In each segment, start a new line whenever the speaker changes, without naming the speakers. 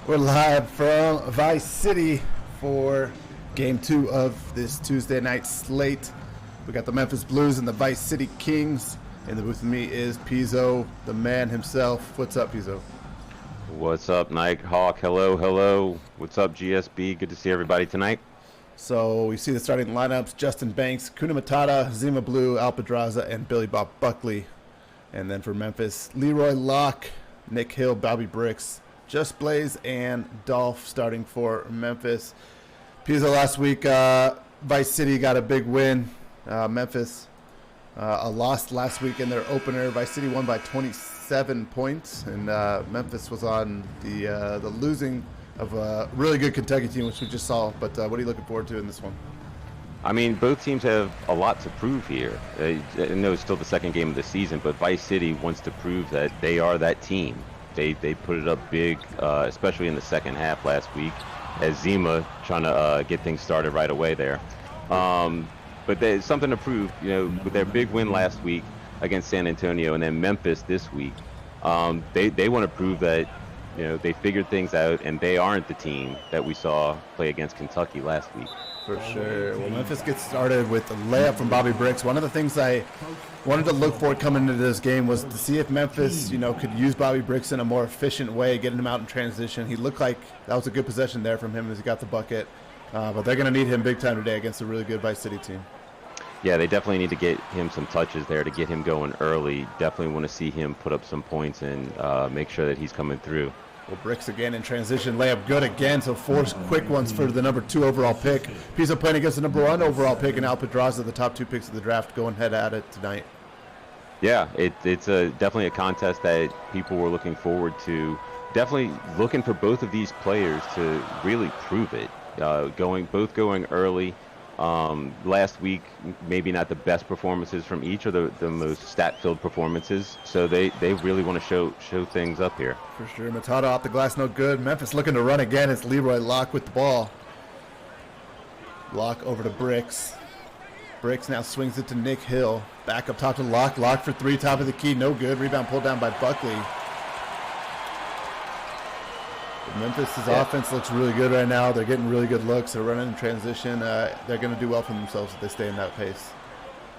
We're live from Vice City for Game 2 of this Tuesday night slate. We got the Memphis Blues and the Vice City Kings. In the booth with me is Pizzo, the man himself. What's up, Pizzo?
What's up, Nighthawk? Hello, hello. What's up, GSB? Good to see everybody tonight.
So we see the starting lineups: Justin Banks, Kuna Matata, Zima Blue, Al Pedraza, and Billy Bob Buckley. And then for Memphis, Leroy Locke, Nick Hill, Bobby Bricks, Just Blaze, and Dolph starting for Memphis. Pizzo, last week, Vice City got a big win. Memphis a loss last week in their opener. Vice City won by 27 points, and Memphis was on the losing of a really good Kentucky team, which we just saw. But what are you looking forward to in this one?
I mean, both teams have a lot to prove here. I know it's still the second game of the season, but Vice City wants to prove that they are that team. They put it up big, especially in the second half last week, as Zima trying to get things started right away there. But there's something to prove, with their big win last week against San Antonio and then Memphis this week. They want to prove that, they figured things out and they aren't the team that we saw play against Kentucky last week.
For sure. Well, Memphis gets started with a layup from Bobby Bricks. One of the things I wanted to look for coming into this game was to see if Memphis, could use Bobby Bricks in a more efficient way, getting him out in transition. He looked like that was a good possession there from him as he got the bucket. But they're going to need him big time today against a really good Vice City team.
Yeah, they definitely need to get him some touches there to get him going early. Definitely want to see him put up some points and make sure that he's coming through.
Well, Bricks again in transition, layup good again, so 4 quick ones for the number 2 overall pick. Pisa playing against the number 1 overall pick, and Al Pedraza, the top 2 picks of the draft, going head at it tonight.
Yeah, it's definitely a contest that people were looking forward to. Definitely looking for both of these players to really prove it. Both going early. Last week, maybe not the best performances from each, or the most stat-filled performances. So they really want to show things up here.
For sure. Matata off the glass, no good. Memphis looking to run again. It's Leroy Locke with the ball. Locke over to Bricks. Bricks now swings it to Nick Hill. Back up top to Locke. Locke for 3, top of the key, no good. Rebound pulled down by Buckley. Memphis' offense looks really good right now. They're getting really good looks. They're running in transition. They're going to do well for themselves if they stay in that pace.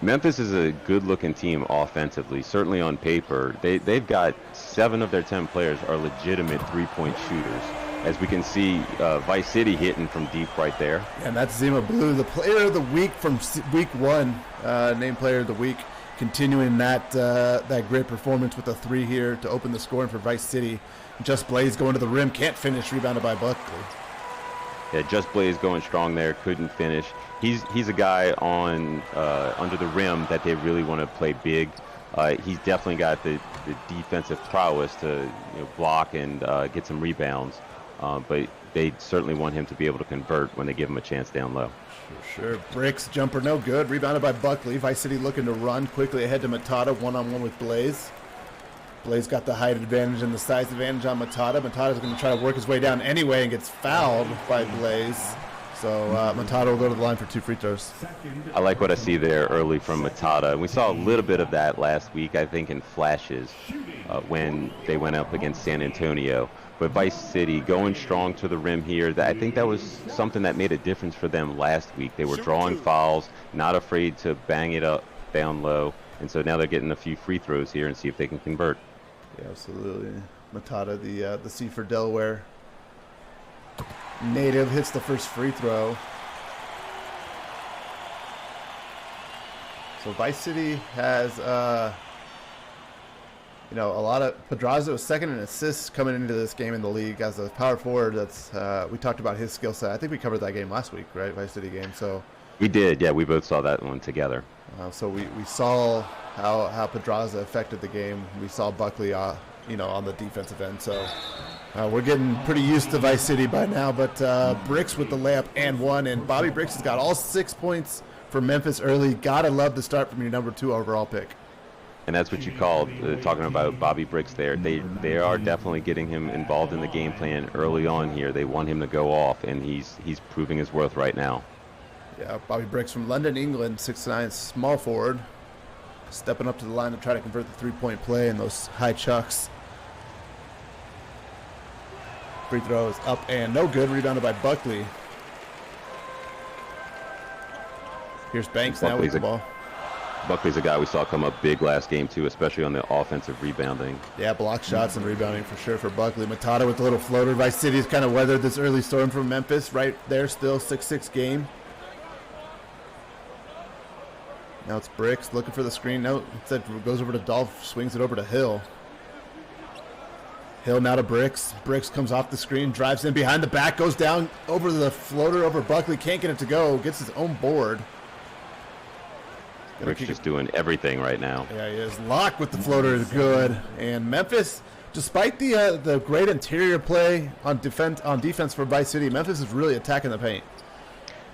Memphis is a good-looking team offensively, certainly on paper. They've got 7 of their 10 players are legitimate three-point shooters. As we can see, Vice City hitting from deep right there.
And that's Zima Blue, the player of the week from week 1, named player of the week, continuing that great performance with a 3 here to open the scoring for Vice City. Just Blaze going to the rim, can't finish, rebounded by Buckley.
Yeah, Just Blaze going strong there, couldn't finish. He's a guy on under the rim that they really want to play big. He's definitely got the defensive prowess to block and get some rebounds. But they certainly want him to be able to convert when they give him a chance down low.
Sure. Bricks jumper no good, rebounded by Buckley. Vice City looking to run quickly ahead to Matata, one-on-one with Blaze. Blaze got the height advantage and the size advantage on Matata. Matata's going to try to work his way down anyway and gets fouled by Blaze. So Matata will go to the line for 2 free throws.
I like what I see there early from Matata. We saw a little bit of that last week, I think, in flashes when they went up against San Antonio. But Vice City going strong to the rim here. I think that was something that made a difference for them last week. They were drawing fouls, not afraid to bang it up down low. And so now they're getting a few free throws here and see if they can convert.
Yeah, absolutely. Matata, the Seaford Delaware native, hits the first free throw. So Vice City has, a lot of Pedraza was second in assists coming into this game in the league as a power forward. That's we talked about his skill set. I think we covered that game last week, right? Vice City game. So
we did, yeah. We both saw that one together.
So we saw how Pedraza affected the game. We saw Buckley, on the defensive end. So we're getting pretty used to Vice City by now. But Bricks with the layup and 1, and Bobby Bricks has got all 6 points for Memphis early. Gotta love the start from your number 2 overall pick.
And that's what you called talking about Bobby Bricks there. They are definitely getting him involved in the game plan early on here. They want him to go off, and he's proving his worth right now.
Yeah, Bobby Bricks from London, England, 6'9", small forward, stepping up to the line to try to convert the 3-point play and those high chucks. Free throws up and no good, rebounded by Buckley. Here's Banks now with the ball.
Buckley's a guy we saw come up big last game too, especially on the offensive rebounding.
Yeah, block shots and rebounding for sure for Buckley. Matata with the little floater. Vice City's kind of weathered this early storm from Memphis. Right there, still 6-6 game. Now it's Bricks looking for the screen. No, instead goes over to Dolph, swings it over to Hill. Hill now to Bricks. Bricks comes off the screen, drives in behind the back, goes down over the floater over Buckley. Can't get it to go. Gets his own board.
Rick's just doing everything right now.
Yeah, he is. Locke with the floater is good. And Memphis, despite the great interior play on defense for Vice City, Memphis is really attacking the paint.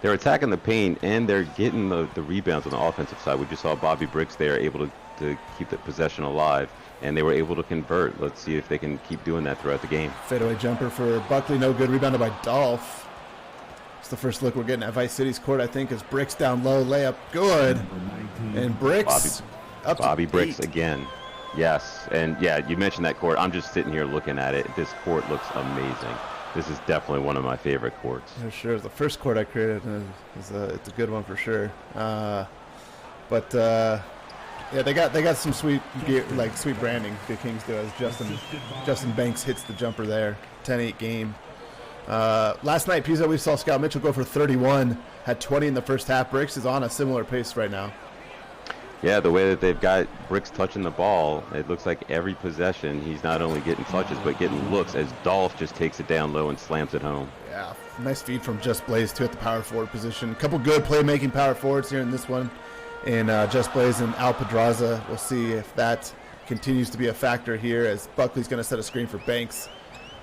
They're attacking the paint, and they're getting the rebounds on the offensive side. We just saw Bobby Bricks there able to keep the possession alive, and they were able to convert. Let's see if they can keep doing that throughout the game.
Fadeaway jumper for Buckley, no good. Rebounded by Dolph. It's the first look we're getting at Vice City's court, I think, is Bricks down low, layup good. And Bricks up
Bobby
to
Bricks
8.
again. Yes, and yeah, you mentioned that court. I'm just sitting here looking at it. This court looks amazing. This is definitely one of my favorite courts.
For sure. The first court I created it's a good one for sure. Yeah, they got some sweet gear, like sweet branding. The Kings do, as Justin Banks hits the jumper there. 10-8 game. Last night, Pizzo, we saw Scott Mitchell go for 31. Had 20 in the first half. Bricks is on a similar pace right now.
Yeah, the way that they've got Bricks touching the ball, it looks like every possession he's not only getting touches but getting looks as Dolph just takes it down low and slams it home.
Yeah, nice feed from Just Blaze too at the power forward position. A couple good playmaking power forwards here in this one. And Just Blaze and Al Pedraza. We'll see if that continues to be a factor here as Buckley's going to set a screen for Banks.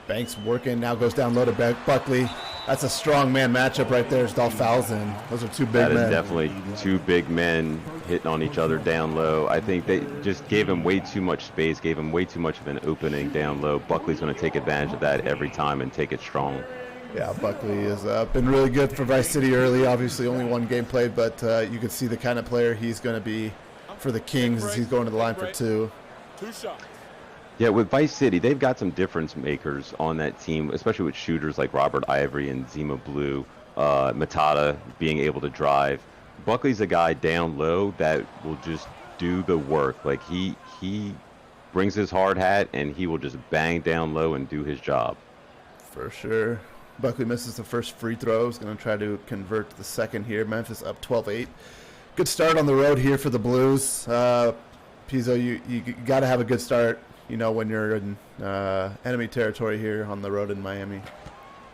Banks working, now goes down low to Buckley. That's a strong man matchup right there as Dolph fouls in. Those are two big men.
That is definitely two big men hitting on each other down low. I think they just gave him way too much space, gave him way too much of an opening down low. Buckley's going to take advantage of that every time and take it strong.
Yeah, Buckley has been really good for Vice City early. Obviously only one game played, but you can see the kind of player he's going to be for the Kings as he's going to the line for 2.
2 shots.
Yeah, with Vice City, they've got some difference makers on that team, especially with shooters like Robert Ivory and Zima Blue, Matata being able to drive. Buckley's a guy down low that will just do the work. Like he brings his hard hat and he will just bang down low and do his job.
For sure. Buckley misses the first free throw. He's going to try to convert to the second here. Memphis up 12-8. Good start on the road here for the Blues. Pizzo, you got to have a good start, you know, when you're in enemy territory here on the road in Miami.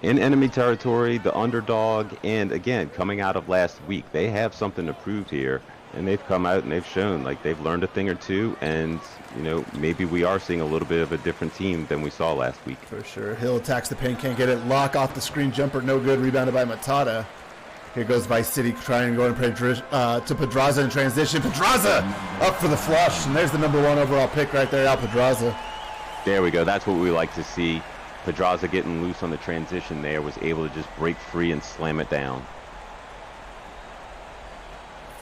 In enemy territory, the underdog, and again, coming out of last week, they have something to prove here, and they've come out and they've shown like they've learned a thing or two, and you know, maybe we are seeing a little bit of a different team than we saw last week.
For sure. Hill attacks the paint, can't get it. Lock off the screen jumper, no good. Rebounded by Matata. Here goes Vice City trying to go and play to Pedraza in transition. Pedraza up for the flush, and there's the number 1 overall pick right there, Al Pedraza.
There we go. That's what we like to see. Pedraza getting loose on the transition there, was able to just break free and slam it down.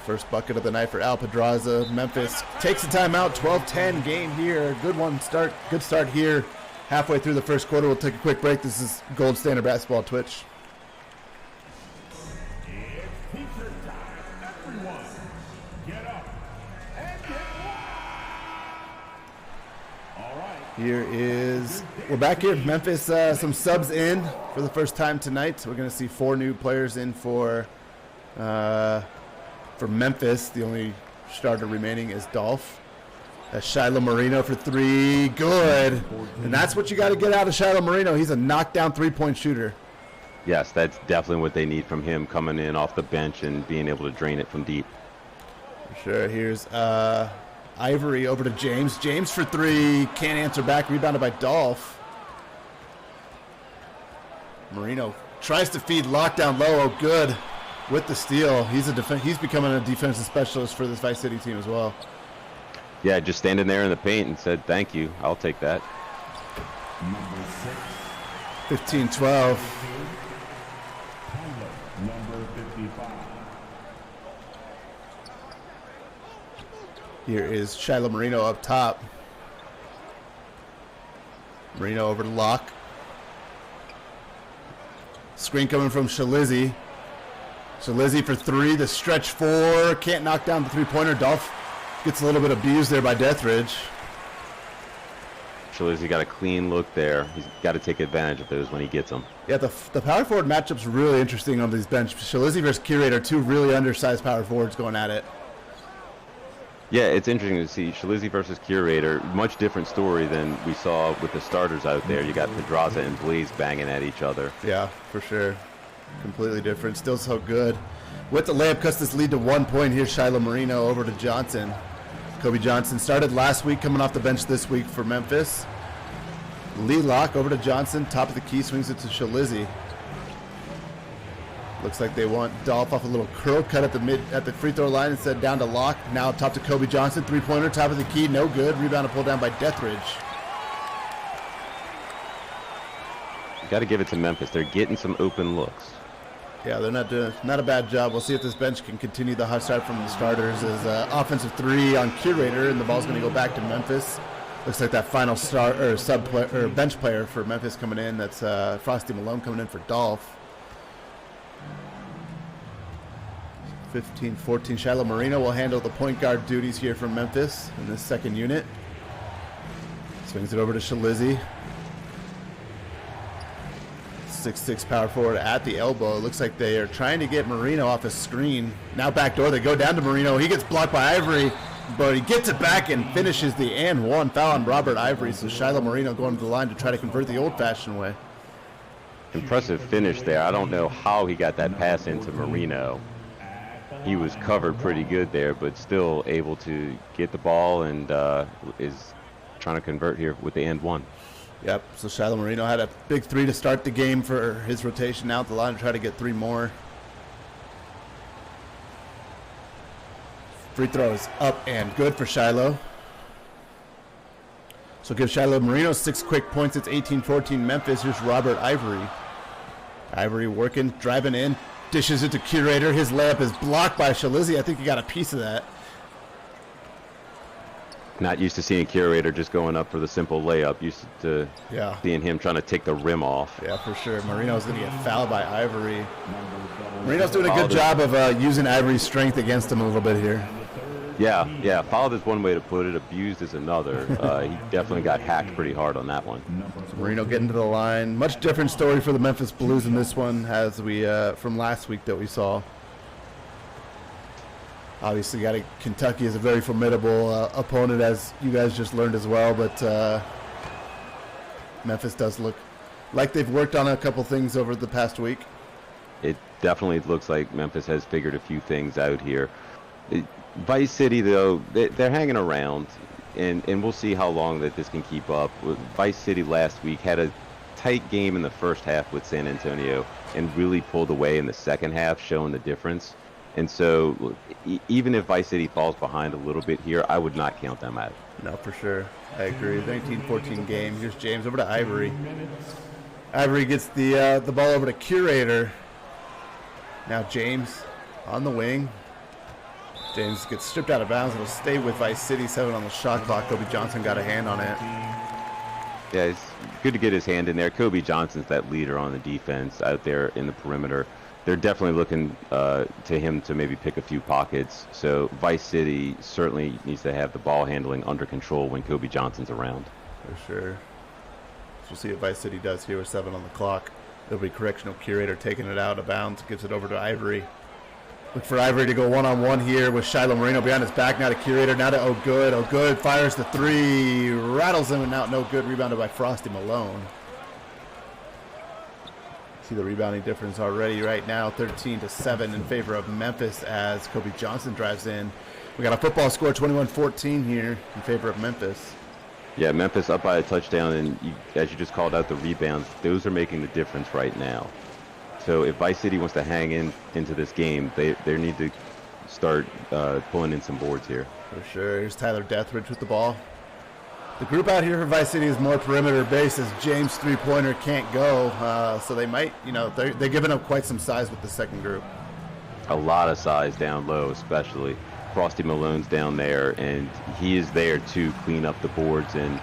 First bucket of the night for Al Pedraza. Memphis takes a timeout. 12-10 game here. Good start here. Halfway through the first quarter, we'll take a quick break. This is Gold Standard Basketball Twitch. We're back here. Memphis, some subs in for the first time tonight. We're going to see 4 new players in for Memphis. The only starter remaining is Dolph. That's Shiloh Marino for 3. Good. And that's what you got to get out of Shiloh Marino. He's a knockdown three-point shooter.
Yes, that's definitely what they need from him, coming in off the bench and being able to drain it from deep.
For sure. Here's Ivory over to James. James for 3. Can't answer back. Rebounded by Dolph. Marino tries to feed lockdown low. Oh, good. With the steal. He's becoming a defensive specialist for this Vice City team as well.
Yeah, just standing there in the paint and said, thank you. I'll take that.
15-12. Here is Shiloh Marino up top. Marino over to Locke. Screen coming from Shalizzy. Shalizzy for 3. The stretch 4. Can't knock down the three-pointer. Dolph gets a little bit abused there by Deathridge.
Shalizzy got a clean look there. He's got to take advantage of those when he gets them.
Yeah, the power forward matchup's really interesting on these bench. Shalizzy versus Curator, 2 really undersized power forwards going at it.
Yeah, it's interesting to see Shalizzy versus Curator. Much different story than we saw with the starters out there. You got Pedraza and Blaze banging at each other.
Yeah, for sure. Completely different. Still so good. with the layup, cuts this lead to 1 point. Here's Shiloh Marino over to Johnson. Kobe Johnson started last week, coming off the bench this week for Memphis. Lee Locke over to Johnson, top of the key, swings it to Shalizzi. Looks like they want Dolph off a little curl cut at the free throw line instead, down to Locke. Now top to Kobe Johnson, three-pointer, top of the key, no good. Rebound pulled down by Deathridge.
You got to give it to Memphis. They're getting some open looks.
Yeah, they're not a bad job. We'll see if this bench can continue the hot start from the starters. As offensive three on Curator, and the ball's going to go back to Memphis. Looks like that final bench player for Memphis coming in. That's Frosty Malone coming in for Dolph. 15-14. Shiloh Marino will handle the point guard duties here for Memphis in this second unit. Swings it over to Shalizzi. 6'6" power forward at the elbow. It looks like they are trying to get Marino off a screen. Now backdoor, they go down to Marino. He gets blocked by Ivory, but he gets it back and finishes the and one. Foul on Robert Ivory. So Shiloh Marino going to the line to try to convert the old-fashioned way.
Impressive finish there. I don't know how he got that pass into Marino. He was covered pretty good there, but still able to get the ball and is trying to convert here with the and one.
Yep, so Shiloh Marino had a big three to start the game for his rotation out the line to try to get three more. Free throw is up and good for Shiloh. So give Shiloh Marino 6 quick points. It's 18-14 Memphis. Here's Robert Ivory. Ivory working, driving in, dishes it to Curator. His layup is blocked by Shalizzi. I think he got a piece of that.
Not used to seeing Curator just going up for the simple layup. Used to seeing him trying to take the rim off.
Yeah, for sure. Marino's going to get fouled by Ivory. Marino's doing a good job of using Ivory's strength against him a little bit here.
Yeah. Fouled is one way to put it. Abused is another. He definitely got hacked pretty hard on that one.
So Marino getting to the line. Much different story for the Memphis Blues in this one as we from last week that we saw. Obviously, Kentucky is a very formidable opponent, as you guys just learned as well. But Memphis does look like they've worked on a couple things over the past week.
It definitely looks like Memphis has figured a few things out here. Vice City, though, they're hanging around, and we'll see how long that this can keep up. Vice City last week had a tight game in the first half with San Antonio and really pulled away in the second half, showing the difference. And so even if Vice City falls behind a little bit here, I would not count them out.
No, for sure. I agree. 19-14 game. Here's James over to Ivory. Ivory gets the ball over to Curator. Now James on the wing. James gets stripped out of bounds. It'll stay with Vice City. 7 on the shot clock. Kobe Johnson got a hand on it.
Yeah, it's good to get his hand in there. Kobe Johnson's that leader on the defense out there in the perimeter. They're definitely looking to him to maybe pick a few pockets. So Vice City certainly needs to have the ball handling under control when Kobe Johnson's around.
For sure. So we'll see what Vice City does here with 7 on the clock. There'll be correctional Curator taking it out of bounds. Gives it over to Ivory. Look for Ivory to go one-on-one here with Shiloh Marino behind his back. Now to Curator. Now to O'Good. O'Good fires the three. Rattles him and out. No good. Rebounded by Frosty Malone. See the rebounding difference already right now, 13-7 in favor of Memphis as Kobe Johnson drives in. We got a football score, 21-14 here in favor of Memphis.
Yeah, Memphis up by a touchdown, and as you just called out the rebounds, those are making the difference right now. So if Vice City wants to hang into this game, they need to start pulling in some boards here.
For sure. Here's Tyler Deathridge with the ball. The group out here for Vice City is more perimeter based as James' three-pointer can't go. So they might, they're giving up quite some size with the second group.
A lot of size down low, especially. Frosty Malone's down there, and he is there to clean up the boards and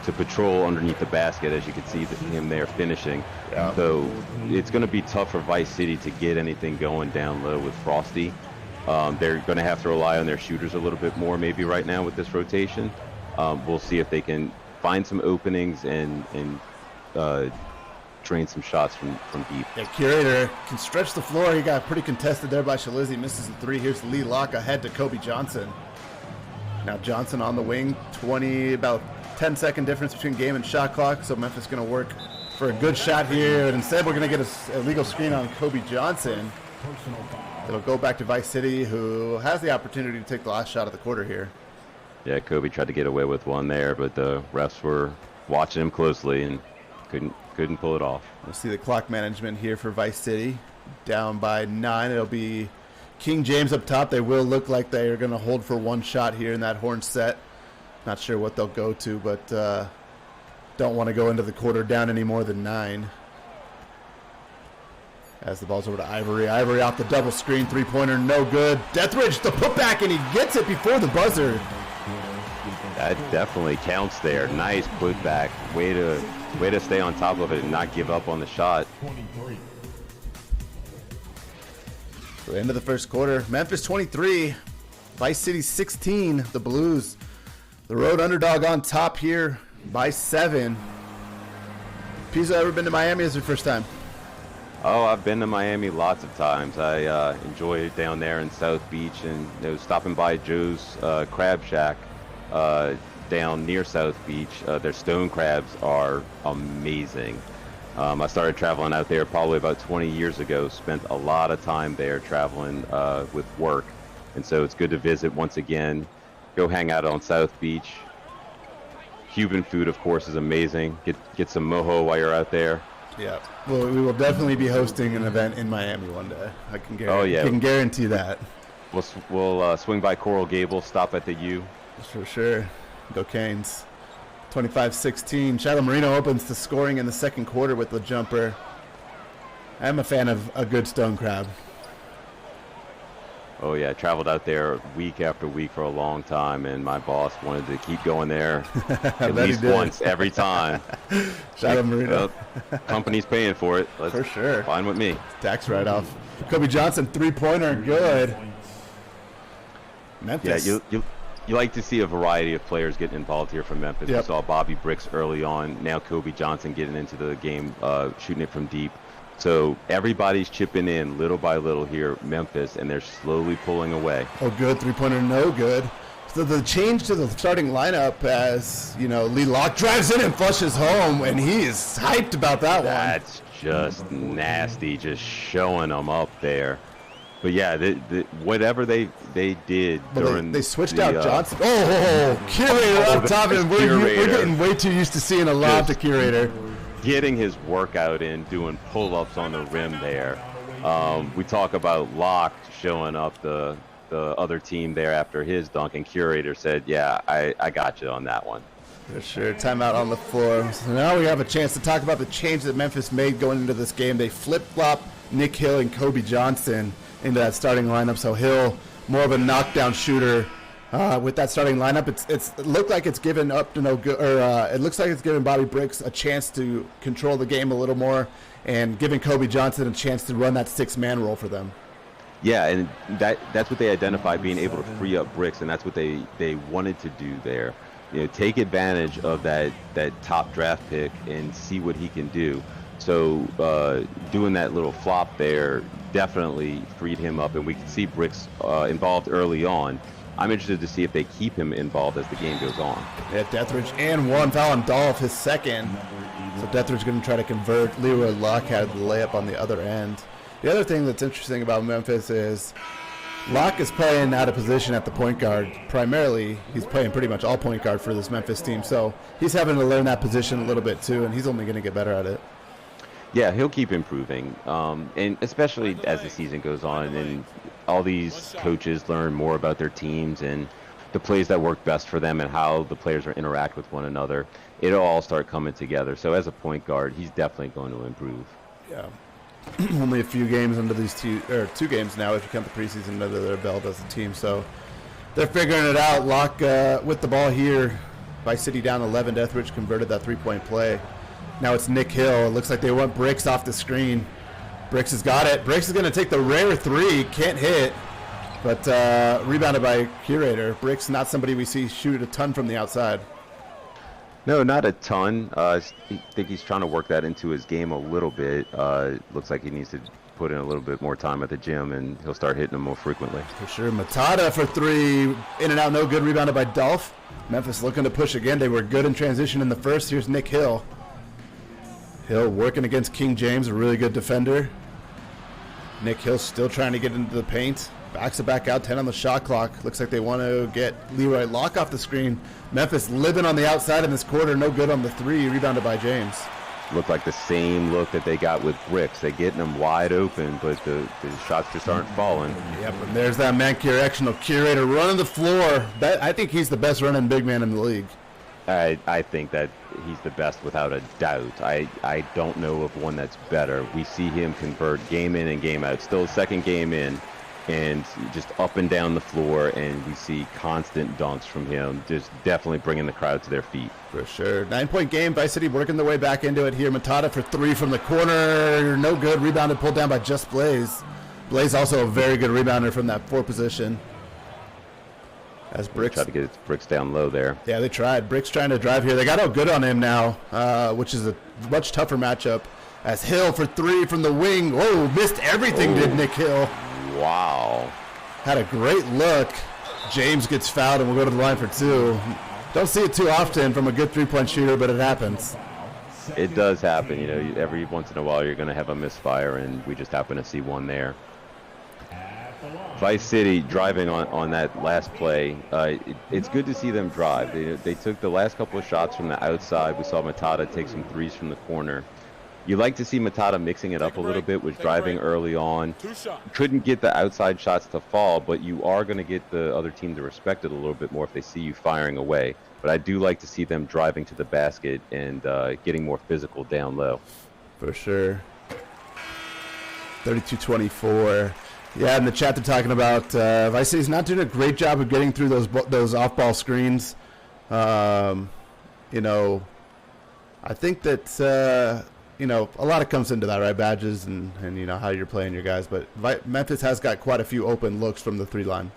to patrol underneath the basket, as you can see him there finishing. Yeah. So it's going to be tough for Vice City to get anything going down low with Frosty. They're going to have to rely on their shooters a little bit more maybe right now with this rotation. We'll see if they can find some openings and drain some shots from deep. Yeah,
Curator can stretch the floor. He got pretty contested there by Shalizzi. Misses the three. Here's Lee Locke ahead to Kobe Johnson. Now Johnson on the wing. About 10-second difference between game and shot clock. So Memphis going to work for a good shot here. And instead we're going to get a legal screen on Kobe Johnson. It'll go back to Vice City, who has the opportunity to take the last shot of the quarter here.
Yeah, Kobe tried to get away with one there, but the refs were watching him closely and couldn't pull it off.
We'll see the clock management here for Vice City. Down by 9. It'll be King James up top. They will look like they are going to hold for one shot here in that horn set. Not sure what they'll go to, but don't want to go into the quarter down any more than 9. As the ball's over to Ivory. Ivory off the double screen. Three-pointer, no good. Deathridge, the putback, and he gets it before the buzzer.
That definitely counts there. Nice putback. Way to stay on top of it and not give up on the shot.
So the end of the first quarter. Memphis 23, Vice City 16. The Blues, the road underdog on top here by 7. Pizzo, ever been to Miami? Is your first time?
Oh, I've been to Miami lots of times. I enjoy it down there in South Beach, and stopping by Joe's Crab Shack down near South Beach. Their stone crabs are amazing. I started traveling out there probably about 20 years ago. Spent a lot of time there traveling with work, and so it's good to visit once again. Go hang out on South Beach. Cuban food, of course, is amazing. Get some mojo while you're out there.
Yeah, well, we will definitely be hosting an event in Miami one day. I can guarantee.
Oh yeah,
can guarantee that.
We'll swing by Coral Gables, stop at the U.
For sure. Go Canes. 25-16. Shiloh Marino opens the scoring in the second quarter with the jumper. I'm a fan of a good stone crab.
Oh yeah, I traveled out there week after week for a long time, and my boss wanted to keep going there at least once every time.
Shiloh Marino.
Company's paying for it.
For sure.
Fine with me.
Tax write-off. Kobe Johnson, three-pointer, good. Memphis.
Yeah, you like to see a variety of players getting involved here from Memphis.
Yep.
We saw Bobby Bricks early on. Now Kobe Johnson getting into the game, shooting it from deep. So everybody's chipping in little by little here, Memphis, and they're slowly pulling away.
Oh, good. Three-pointer, no good. So the change to the starting lineup as, Lee Locke drives in and flushes home, and he is hyped about that one.
That's just nasty, just showing them up there. But yeah, whatever they did during
they switched out Johnson. Curator up top, and we're getting way too used to seeing a lob to Curator.
Getting his workout in, doing pull-ups on the rim there. We talk about Locke showing up the other team there after his dunk, and Curator said, yeah, I got you on that one.
For sure. Timeout on the floor. So now we have a chance to talk about the change that Memphis made going into this game. They flip-flop Nick Hill and Kobe Johnson into that starting lineup. So Hill, more of a knockdown shooter. With that starting lineup, it looked like it's given up to no good, or it looks like it's given Bobby Bricks a chance to control the game a little more, and giving Kobe Johnson a chance to run that six-man role for them.
Yeah, and that's what they identified, being able to free up Bricks, and that's what they wanted to do there. Take advantage of that top draft pick and see what he can do. So doing that little flop there definitely freed him up, and we can see Bricks involved early on. I'm interested to see if they keep him involved as the game goes on.
Yeah, Deathridge and one foul on Dolph, his second. So Deathridge going to try to convert. Leroy Locke had the layup on the other end. The other thing that's interesting about Memphis is Locke is playing out of position at the point guard. Primarily, he's playing pretty much all point guard for this Memphis team. So he's having to learn that position a little bit too, and he's only going to get better at it.
Yeah, he'll keep improving, and especially as the season goes on and all these coaches learn more about their teams and the plays that work best for them and how the players interact with one another. It'll all start coming together. So as a point guard, he's definitely going to improve.
Yeah. Only a few games into these two games now if you count the preseason under their belt as a team. So they're figuring it out. Locke with the ball here. Vice City down 11. Deathridge converted that three-point play. Now it's Nick Hill. It looks like they want Bricks off the screen. Bricks has got it. Bricks is going to take the rare three. Can't hit. But rebounded by Curator. Bricks not somebody we see shoot a ton from the outside.
No, not a ton. I think he's trying to work that into his game a little bit. Looks like he needs to put in a little bit more time at the gym, and he'll start hitting them more frequently. For
sure. Matata for three. In and out, no good. Rebounded by Dolph. Memphis looking to push again. They were good in transition in the first. Here's Nick Hill. Hill working against King James, a really good defender. Nick Hill still trying to get into the paint. Backs it back out, 10 on the shot clock. Looks like they want to get Leroy Locke off the screen. Memphis living on the outside in this quarter. No good on the three. Rebounded by James.
Looked like the same look that they got with Bricks. They're getting them wide open, but the shots just aren't falling.
Yep, and there's that man correctional curator running the floor. I think he's the best running big man in the league.
I think that he's the best without a doubt. I don't know of one that's better. We see him convert game in and game out. Still second game in, and just up and down the floor, and we see constant dunks from him. Just definitely bringing the crowd to their feet.
For sure. 9-point game. Vice City working their way back into it here. Matata for three from the corner. No good. Rebounded, pulled down by just Blaze. Blaze also a very good rebounder from that four position. As Bricks
tried to get Bricks down low there.
Yeah, they tried. Bricks trying to drive here. They got out good on him now, which is a much tougher matchup. As Hill for three from the wing. Whoa, missed everything, did Nick Hill.
Wow.
Had a great look. James gets fouled and we'll go to the line for two. Don't see it too often from a good three-point shooter, but it happens.
It does happen. You know, every once in a while you're going to have a misfire, and we just happen to see one there. Vice City driving on that last play. It's good to see them drive. They took the last couple of shots from the outside. We saw Matata take some threes from the corner. You like to see Matata mixing it up a little bit, was driving early on. Couldn't get the outside shots to fall, but you are going to get the other team to respect it a little bit more if they see you firing away. But I do like to see them driving to the basket and getting more physical down low.
For sure. 32-24. Yeah, in the chat they're talking about Vice City's not doing a great job of getting through those off-ball screens. You know, I think that... you know, a lot of comes into that, right? Badges and you know, how you're playing your guys. But Memphis has got quite a few open looks from the three line.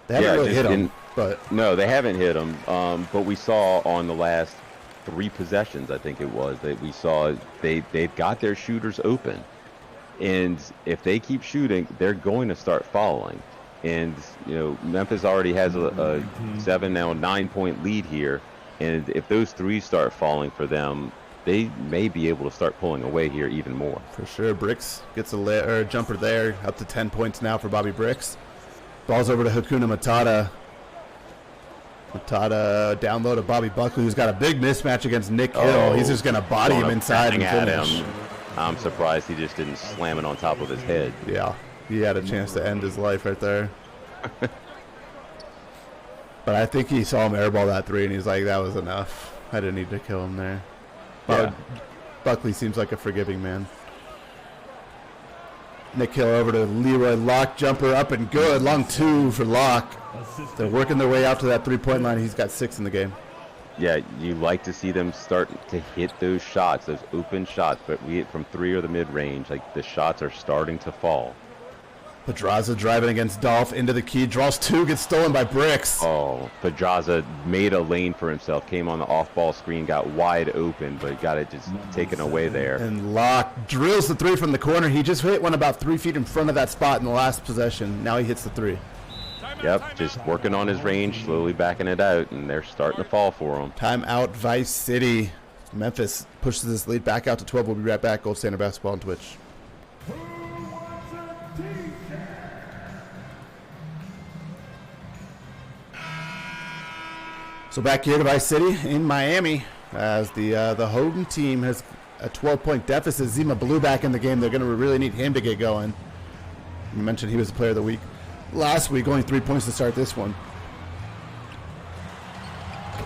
They haven't really hit them, but...
No, they haven't hit them. But we saw on the last three possessions, I think it was, that we saw they've got their shooters open. And if they keep shooting, they're going to start following. And, you know, Memphis already has a 7, now 9-point lead here. And if those threes start falling for them, they may be able to start pulling away here even more.
For sure. Bricks gets a jumper there, up to 10 points now for Bobby Bricks. Ball's over to Hakuna Matata. Matata down low to Bobby Buckley, who's got a big mismatch against Nick Hill. He's just going to body him inside and finish.
I'm surprised he just didn't slam it on top of his head.
Yeah, he had a chance to end his life right there. But I think he saw him airball that three, and he's like, that was enough. I didn't need to kill him there. Yeah. Buckley seems like a forgiving man. Nick Hill over to Leroy Locke, jumper up and good. Long two for Locke. They're working their way out to that three-point line. He's got 6 in the game.
Yeah, you like to see them start to hit those shots, those open shots, but we hit from 3 or the mid-range. Like, the shots are starting to fall.
Pedraza driving against Dolph into the key, draws 2, gets stolen by Bricks.
Oh, Pedraza made a lane for himself, came on the off-ball screen, got wide open, but got it just taken away there.
And Locke drills the 3 from the corner. He just hit one about 3 feet in front of that spot in the last possession. Now he hits the 3.
Yep, just working on his range, slowly backing it out, and they're starting to fall for him.
Timeout, Vice City. Memphis pushes this lead back out to 12. We'll be right back. Gold Standard Basketball on Twitch. So back here to Vice City in Miami as the Houghton team has a 12-point deficit. Zima Blue back in the game. They're going to really need him to get going. You mentioned he was the player of the week last week, only 3 points to start this one.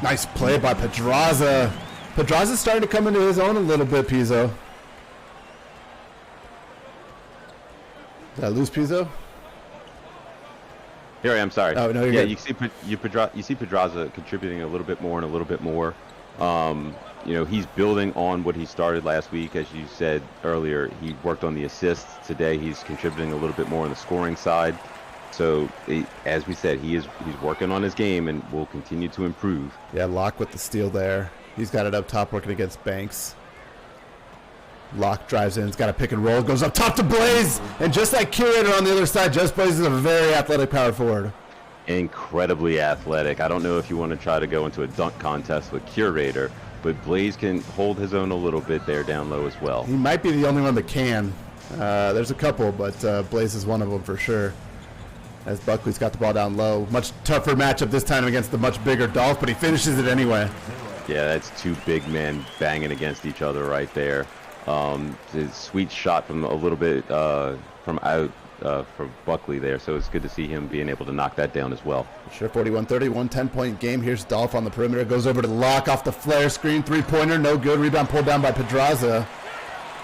Nice play by Pedraza. Pedraza's starting to come into his own a little bit, Pizzo. Did I lose Pizzo?
Here I am, sorry.
Oh, no, you're good.
You see Pedraza contributing a little bit more and a little bit more. You know, he's building on what he started last week. As you said earlier, he worked on the assists. Today he's contributing a little bit more on the scoring side. So, as we said, he's working on his game and will continue to improve.
Yeah, Locke with the steal there. He's got it up top working against Banks. Locke drives in. He's got a pick and roll. Goes up top to Blaze. And just like Curator on the other side, Just Blaze is a very athletic power forward.
Incredibly athletic. I don't know if you want to try to go into a dunk contest with Curator, but Blaze can hold his own a little bit there down low as well.
He might be the only one that can. There's a couple, but Blaze is one of them for sure. As Buckley's got the ball down low. Much tougher matchup this time against the much bigger Dolph, but he finishes it anyway.
Yeah, that's two big men banging against each other right there. Sweet shot from a little bit from out for Buckley there, so it's good to see him being able to knock that down as well.
Sure, 41-30, 10-point game. Here's Dolph on the perimeter. Goes over to Locke off the flare screen. Three-pointer, no good. Rebound pulled down by Pedraza.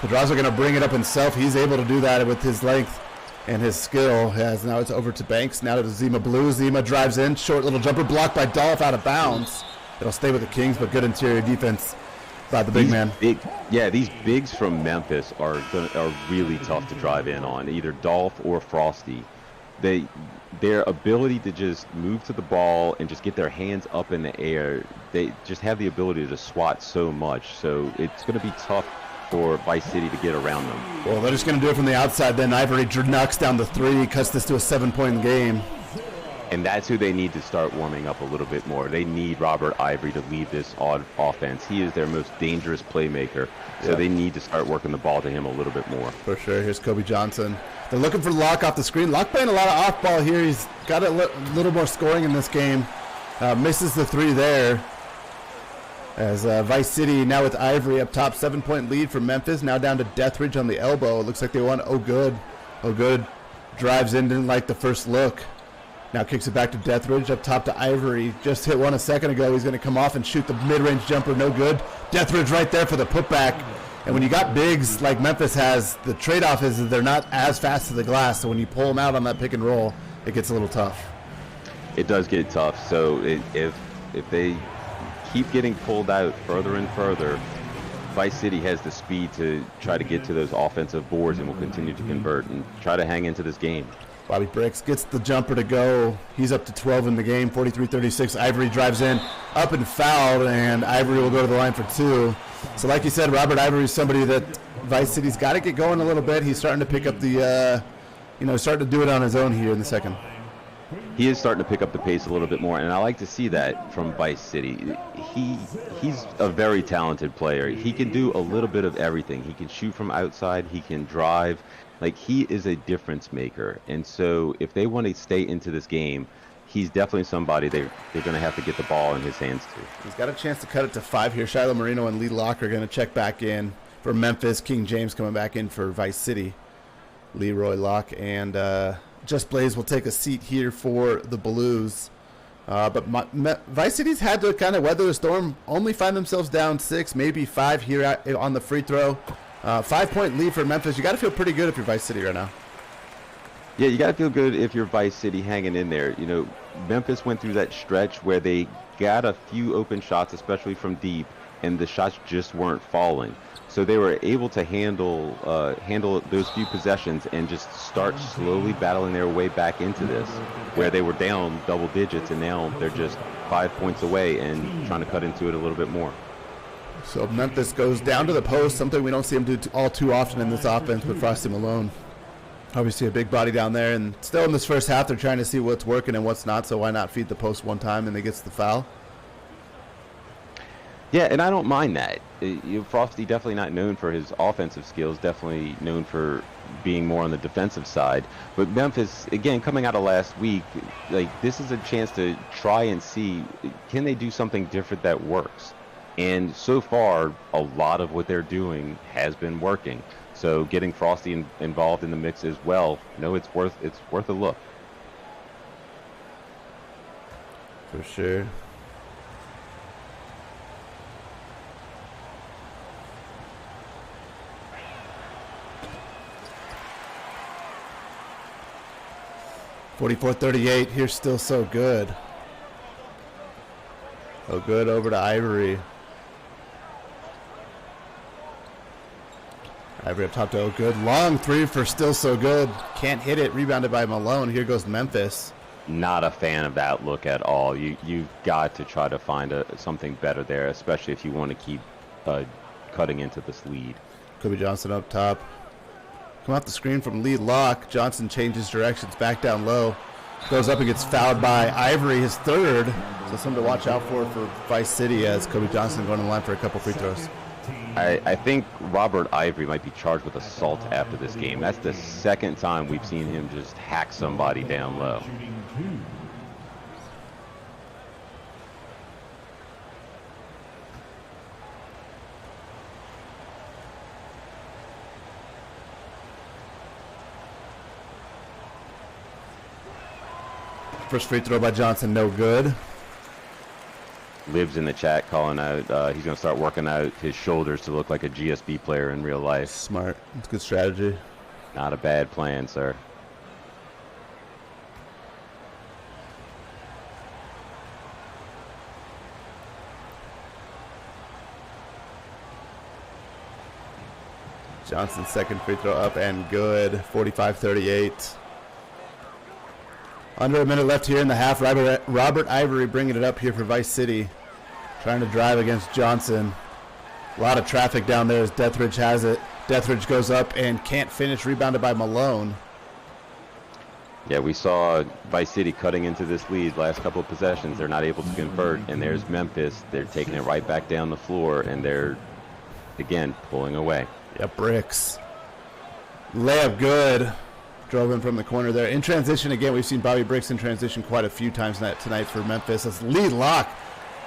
Pedraza going to bring it up himself. He's able to do that with his length and his skill. Now it's over to Banks. Now to Zima Blue. Zima drives in. Short little jumper blocked by Dolph out of bounds. It'll stay with the Kings, but good interior defense by the big man.
These bigs from Memphis are really tough to drive in on, either Dolph or Frosty. Their ability to just move to the ball and just get their hands up in the air, they just have the ability to swat so much. So it's going to be tough for Vice City to get around them.
Well, they're just going to do it from the outside. Then Ivory knocks down the three, cuts this to a 7-point game.
And that's who they need to start warming up a little bit more. They need Robert Ivory to lead this offense. He is their most dangerous playmaker, so they need to start working the ball to him a little bit more.
For sure. Here's Kobe Johnson. They're looking for Locke off the screen. Locke playing a lot of off-ball here. He's got a little more scoring in this game. Misses the three there. As Vice City now with Ivory up top, 7-point lead for Memphis. Now down to Deathridge on the elbow. It looks like they want O'Good. O'Good drives in, didn't like the first look. Now kicks it back to Deathridge, up top to Ivory. Just hit one a second ago. He's going to come off and shoot the mid-range jumper. No good. Deathridge right there for the putback. And when you got bigs like Memphis has, the trade-off is that they're not as fast to the glass. So when you pull them out on that pick and roll, it gets a little tough.
It does get tough. So if they keep getting pulled out further and further, Vice City has the speed to try to get to those offensive boards and will continue to convert and try to hang into this game.
Bobby Bricks gets the jumper to go. He's up to 12 in the game, 43-36. Ivory drives in, up and fouled, and Ivory will go to the line for two. So like you said, Robert Ivory is somebody that Vice City's got to get going a little bit. He's starting to pick up the, starting to do it on his own here in the second.
He is starting to pick up the pace a little bit more, and I like to see that from Vice City. He's a very talented player. He can do a little bit of everything. He can shoot from outside. He can drive. Like, he is a difference maker. And so if they want to stay into this game, he's definitely somebody they're going to have to get the ball in his hands to.
He's got a chance to cut it to 5 here. Shiloh Marino and Lee Locke are going to check back in for Memphis. King James coming back in for Vice City. Leroy Locke and Just Blaze will take a seat here for the Blues. But Vice City's had to kind of weather the storm, only find themselves down 6, maybe 5 here on the free throw. 5-point lead for Memphis. You got to feel pretty good if you're Vice City right now.
Yeah, you got to feel good if you're Vice City hanging in there. You know, Memphis went through that stretch where they got a few open shots, especially from deep, and the shots just weren't falling. So they were able to handle those few possessions and just start slowly battling their way back into this, where they were down double digits, and now they're just 5 points away and trying to cut into it a little bit more.
So Memphis goes down to the post, something we don't see him do all too often in this offense with Frosty Malone. Obviously a big body down there, and still in this first half they're trying to see what's working and what's not, so why not feed the post one time and they gets the foul?
Yeah, and I don't mind that. Frosty definitely not known for his offensive skills, definitely known for being more on the defensive side. But Memphis, again, coming out of last week, like, this is a chance to try and see, can they do something different that works? And so far, a lot of what they're doing has been working. So getting Frosty involved in the mix as well, it's worth a look.
For sure. (44-38). Here's Still So Good. Oh, good over to Ivory. Ivory up top to Oh, good. Long three for Still So Good. Can't hit it. Rebounded by Malone. Here goes Memphis.
Not a fan of that look at all. You've got to try to find something better there, especially if you want to keep cutting into this lead.
Kobe Johnson up top. Come off the screen from Lee Locke. Johnson changes directions back down low. Goes up and gets fouled by Ivory, his third. So something to watch out for Vice City as Kobe Johnson going to the line for a couple free throws.
I think Robert Ivory might be charged with assault after this game. That's the second time we've seen him just hack somebody down low.
First free throw by Johnson, no good.
Lives in the chat calling out he's going to start working out his shoulders to look like a GSB player in real life.
Smart. It's good strategy.
Not a bad plan, sir.
Johnson's second free throw up and good. 45-38. Under a minute left here in the half. Robert Ivory bringing it up here for Vice City. Trying to drive against Johnson. A lot of traffic down there as Deathridge has it. Deathridge goes up and can't finish. Rebounded by Malone.
Yeah, we saw Vice City cutting into this lead last couple of possessions. They're not able to convert. And there's Memphis. They're taking it right back down the floor. And they're, again, pulling away.
Yeah, bricks. Layup good. Drove in from the corner there. In transition again, we've seen Bobby Bricks in transition quite a few times tonight for Memphis. That's Lee Locke.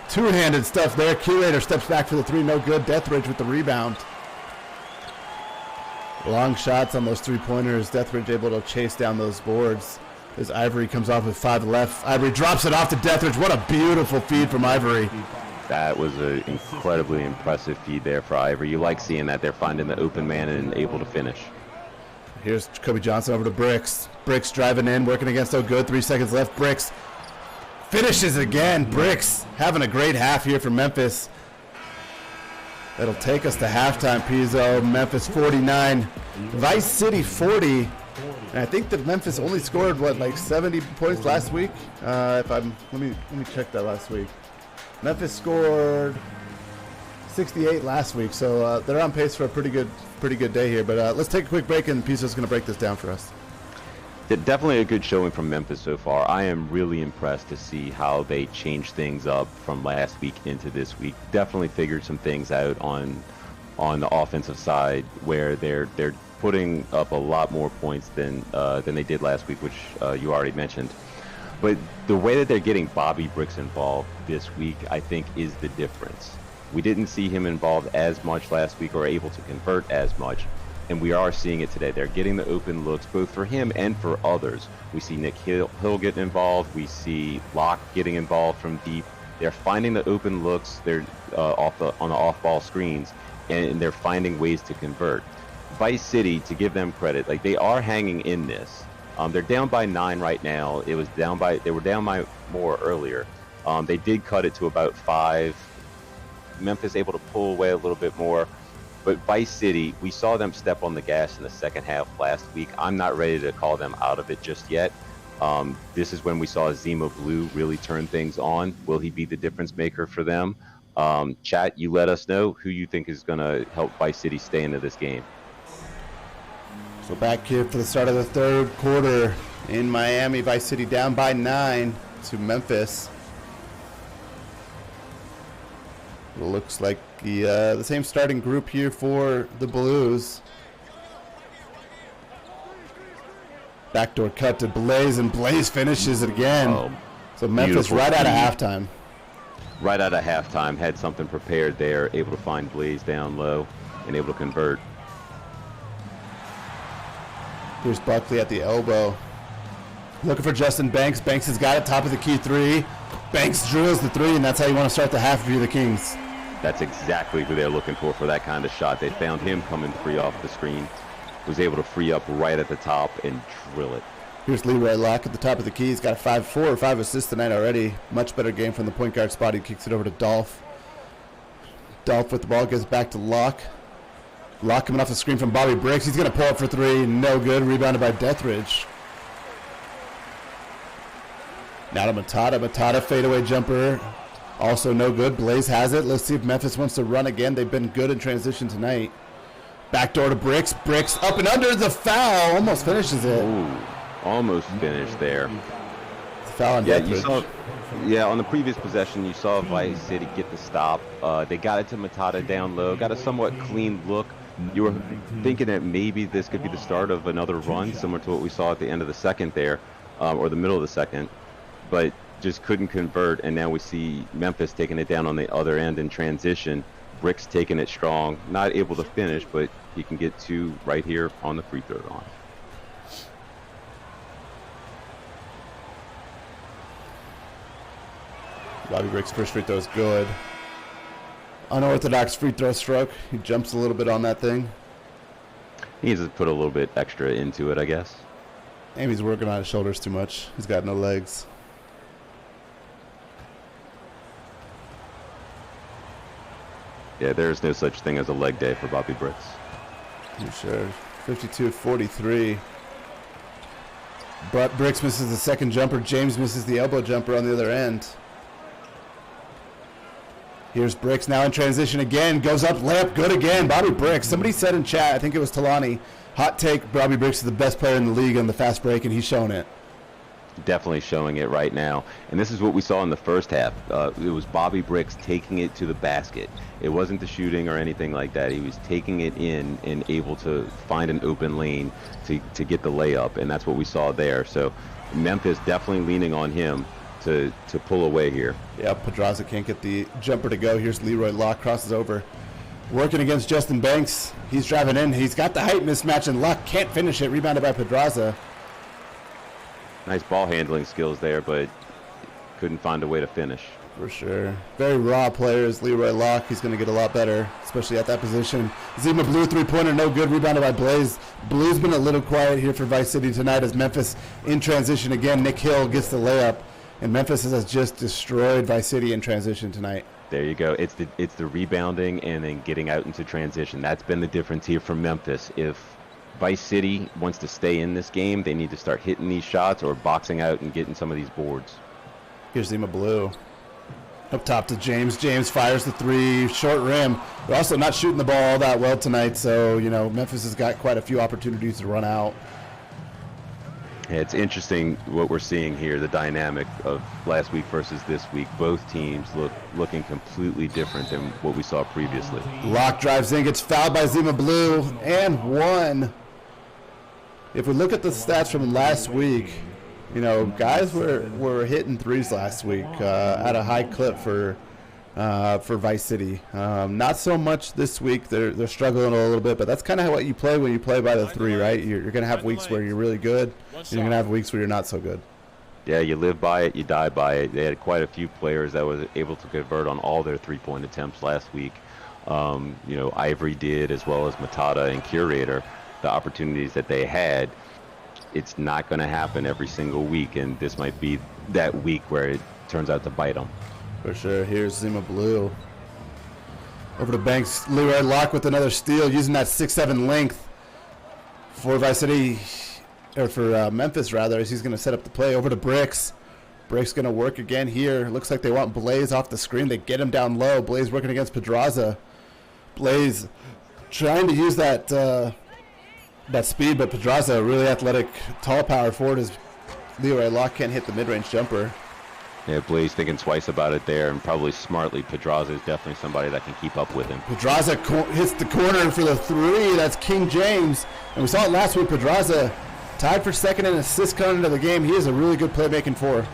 Two-handed stuff there. Curator steps back for the three. No good. Deathridge with the rebound. Long shots on those three-pointers. Deathridge able to chase down those boards as Ivory comes off with 5 left. Ivory drops it off to Deathridge. What a beautiful feed from Ivory.
That was an incredibly impressive feed there for Ivory. You like seeing that. They're finding the open man and able to finish.
Here's Kobe Johnson over to Bricks. Bricks driving in, working against O'Good. 3 seconds left. Bricks finishes again. Bricks having a great half here for Memphis. That'll take us to halftime, Pizzo. Memphis 49, Vice City 40. And I think that Memphis only scored like 70 points last week. Let me check that last week. Memphis scored 68 last week, so they're on pace for a pretty good day here. But let's take a quick break, and Pizzo's going to break this down for us.
Definitely a good showing from Memphis so far. I am really impressed to see how they changed things up from last week into this week. Definitely figured some things out on the offensive side where they're putting up a lot more points than they did last week, which you already mentioned. But the way that they're getting Bobby Bricks involved this week, I think, is the difference. We didn't see him involved as much last week or able to convert as much, and we are seeing it today. They're getting the open looks both for him and for others. We see Nick Hill getting involved. We see Locke getting involved from deep. They're finding the open looks. They're on the off-ball screens, and they're finding ways to convert. Vice City, to give them credit, like they are hanging in this. They're down by 9 right now. They were down by more earlier. They did cut it to about 5. Memphis able to pull away a little bit more. But Vice City, we saw them step on the gas in the second half last week. I'm not ready to call them out of it just yet. This is when we saw Zima Blue really turn things on. Will he be the difference maker for them? Chat, you let us know who you think is going to help Vice City stay into this game.
So back here for the start of the third quarter in Miami. Vice City down by 9 to Memphis. It looks like the same starting group here for the Blues. Backdoor cut to Blaze, and Blaze finishes it again.
Oh,
so Memphis right out of halftime.
Right out of halftime, had something prepared there, able to find Blaze down low and able to convert.
Here's Buckley at the elbow. Looking for Justin Banks. Banks has got it, top of the key 3. Banks drills the 3, and that's how you want to start the half if you're the Kings.
That's exactly who they're looking for that kind of shot. They found him coming free off the screen. Was able to free up right at the top and drill it.
Here's Leroy Locke at the top of the key. He's got 4 or 5 assists tonight already. Much better game from the point guard spot. He kicks it over to Dolph. Dolph with the ball, gets back to Locke. Locke coming off the screen from Bobby Briggs. He's going to pull up for 3. No good. Rebounded by Deathridge. Now to Matata. Matata fadeaway jumper. Also no good. Blaze has it. Let's see if Memphis wants to run again. They've been good in transition tonight. Backdoor to Bricks. Bricks up and under the foul. Almost finishes it.
Ooh, almost finished there.
Foul on
Yeah,
Deathridge.
you saw. Yeah, on the previous possession, you saw Vice City get the stop. They got it to Matata down low, got a somewhat clean look. You were thinking that maybe this could be the start of another run, similar to what we saw at the end of the second there, or the middle of the second, but just couldn't convert. And now we see Memphis taking it down on the other end in transition. Bricks taking it strong, not able to finish, but he can get two right here on the free throw line.
Bobby Bricks' first free throw is good. Unorthodox free throw stroke. He jumps a little bit on that thing.
He needs to put a little bit extra into it, I guess.
Maybe he's working on his shoulders too much. He's got no legs.
Yeah, there's no such thing as a leg day for Bobby Bricks.
For sure. 52-43. But Bricks misses the second jumper. James misses the elbow jumper on the other end. Here's Bricks now in transition again. Goes up, layup, good again. Bobby Bricks. Somebody said in chat, I think it was Talani, hot take, Bobby Bricks is the best player in the league on the fast break, and he's showing it.
Definitely showing it right now. And this is what we saw in the first half. It was Bobby Bricks taking it to the basket. It wasn't the shooting or anything like that. He was taking it in and able to find an open lane to get the layup, and that's what we saw there. So Memphis definitely leaning on him to pull away here.
Yeah, Pedraza can't get the jumper to go. Here's Leroy Locke, crosses over. Working against Justin Banks. He's driving in. He's got the height mismatch, and Locke can't finish it. Rebounded by Pedraza.
Nice ball handling skills there, but couldn't find a way to finish.
For sure. Very raw players. Leroy Locke, he's going to get a lot better, especially at that position. Zima Blue, three-pointer, no good. Rebounded by Blaze. Blue's been a little quiet here for Vice City tonight as Memphis in transition again. Nick Hill gets the layup, and Memphis has just destroyed Vice City in transition tonight.
There you go. It's the rebounding and then getting out into transition. That's been the difference here from Memphis. If Vice City wants to stay in this game, they need to start hitting these shots or boxing out and getting some of these boards.
Here's Zima Blue. Up top to James. James fires the three, short rim. They're also not shooting the ball all that well tonight, so, you know, Memphis has got quite a few opportunities to run out.
Yeah, it's interesting what we're seeing here, the dynamic of last week versus this week. Both teams looking completely different than what we saw previously.
Locke drives in, gets fouled by Zima Blue, and one. If we look at the stats from last week, you know, guys were hitting threes last week at a high clip for Vice City. Not so much this week. They're struggling a little bit, but that's kind of what you play when you play by the three, right? You're going to have weeks where you're really good, and you're going to have weeks where you're not so good.
Yeah, you live by it, you die by it. They had quite a few players that was able to convert on all their three-point attempts last week. You know, Ivory did, as well as Matata and Curator. The opportunities that they had, it's not going to happen every single week, and this might be that week where it turns out to bite them. For
sure. Here's Zima Blue. Over to Banks. Leroy Locke with another steal, using that 6'7" length for Vice City, or for Memphis rather, as he's going to set up the play. Over to Bricks. Bricks going to work again here. Looks like they want Blaze off the screen. They get him down low. Blaze working against Pedraza. Blaze trying to use that speed, but Pedraza, a really athletic, tall power forward, as Leroy Locke can't hit the mid-range jumper.
Yeah, Blaze thinking twice about it there, and probably smartly. Pedraza is definitely somebody that can keep up with him.
Pedraza hits the corner for the three. That's King James. And we saw it last week. Pedraza tied for second in assists coming into the game. He is a really good playmaking four.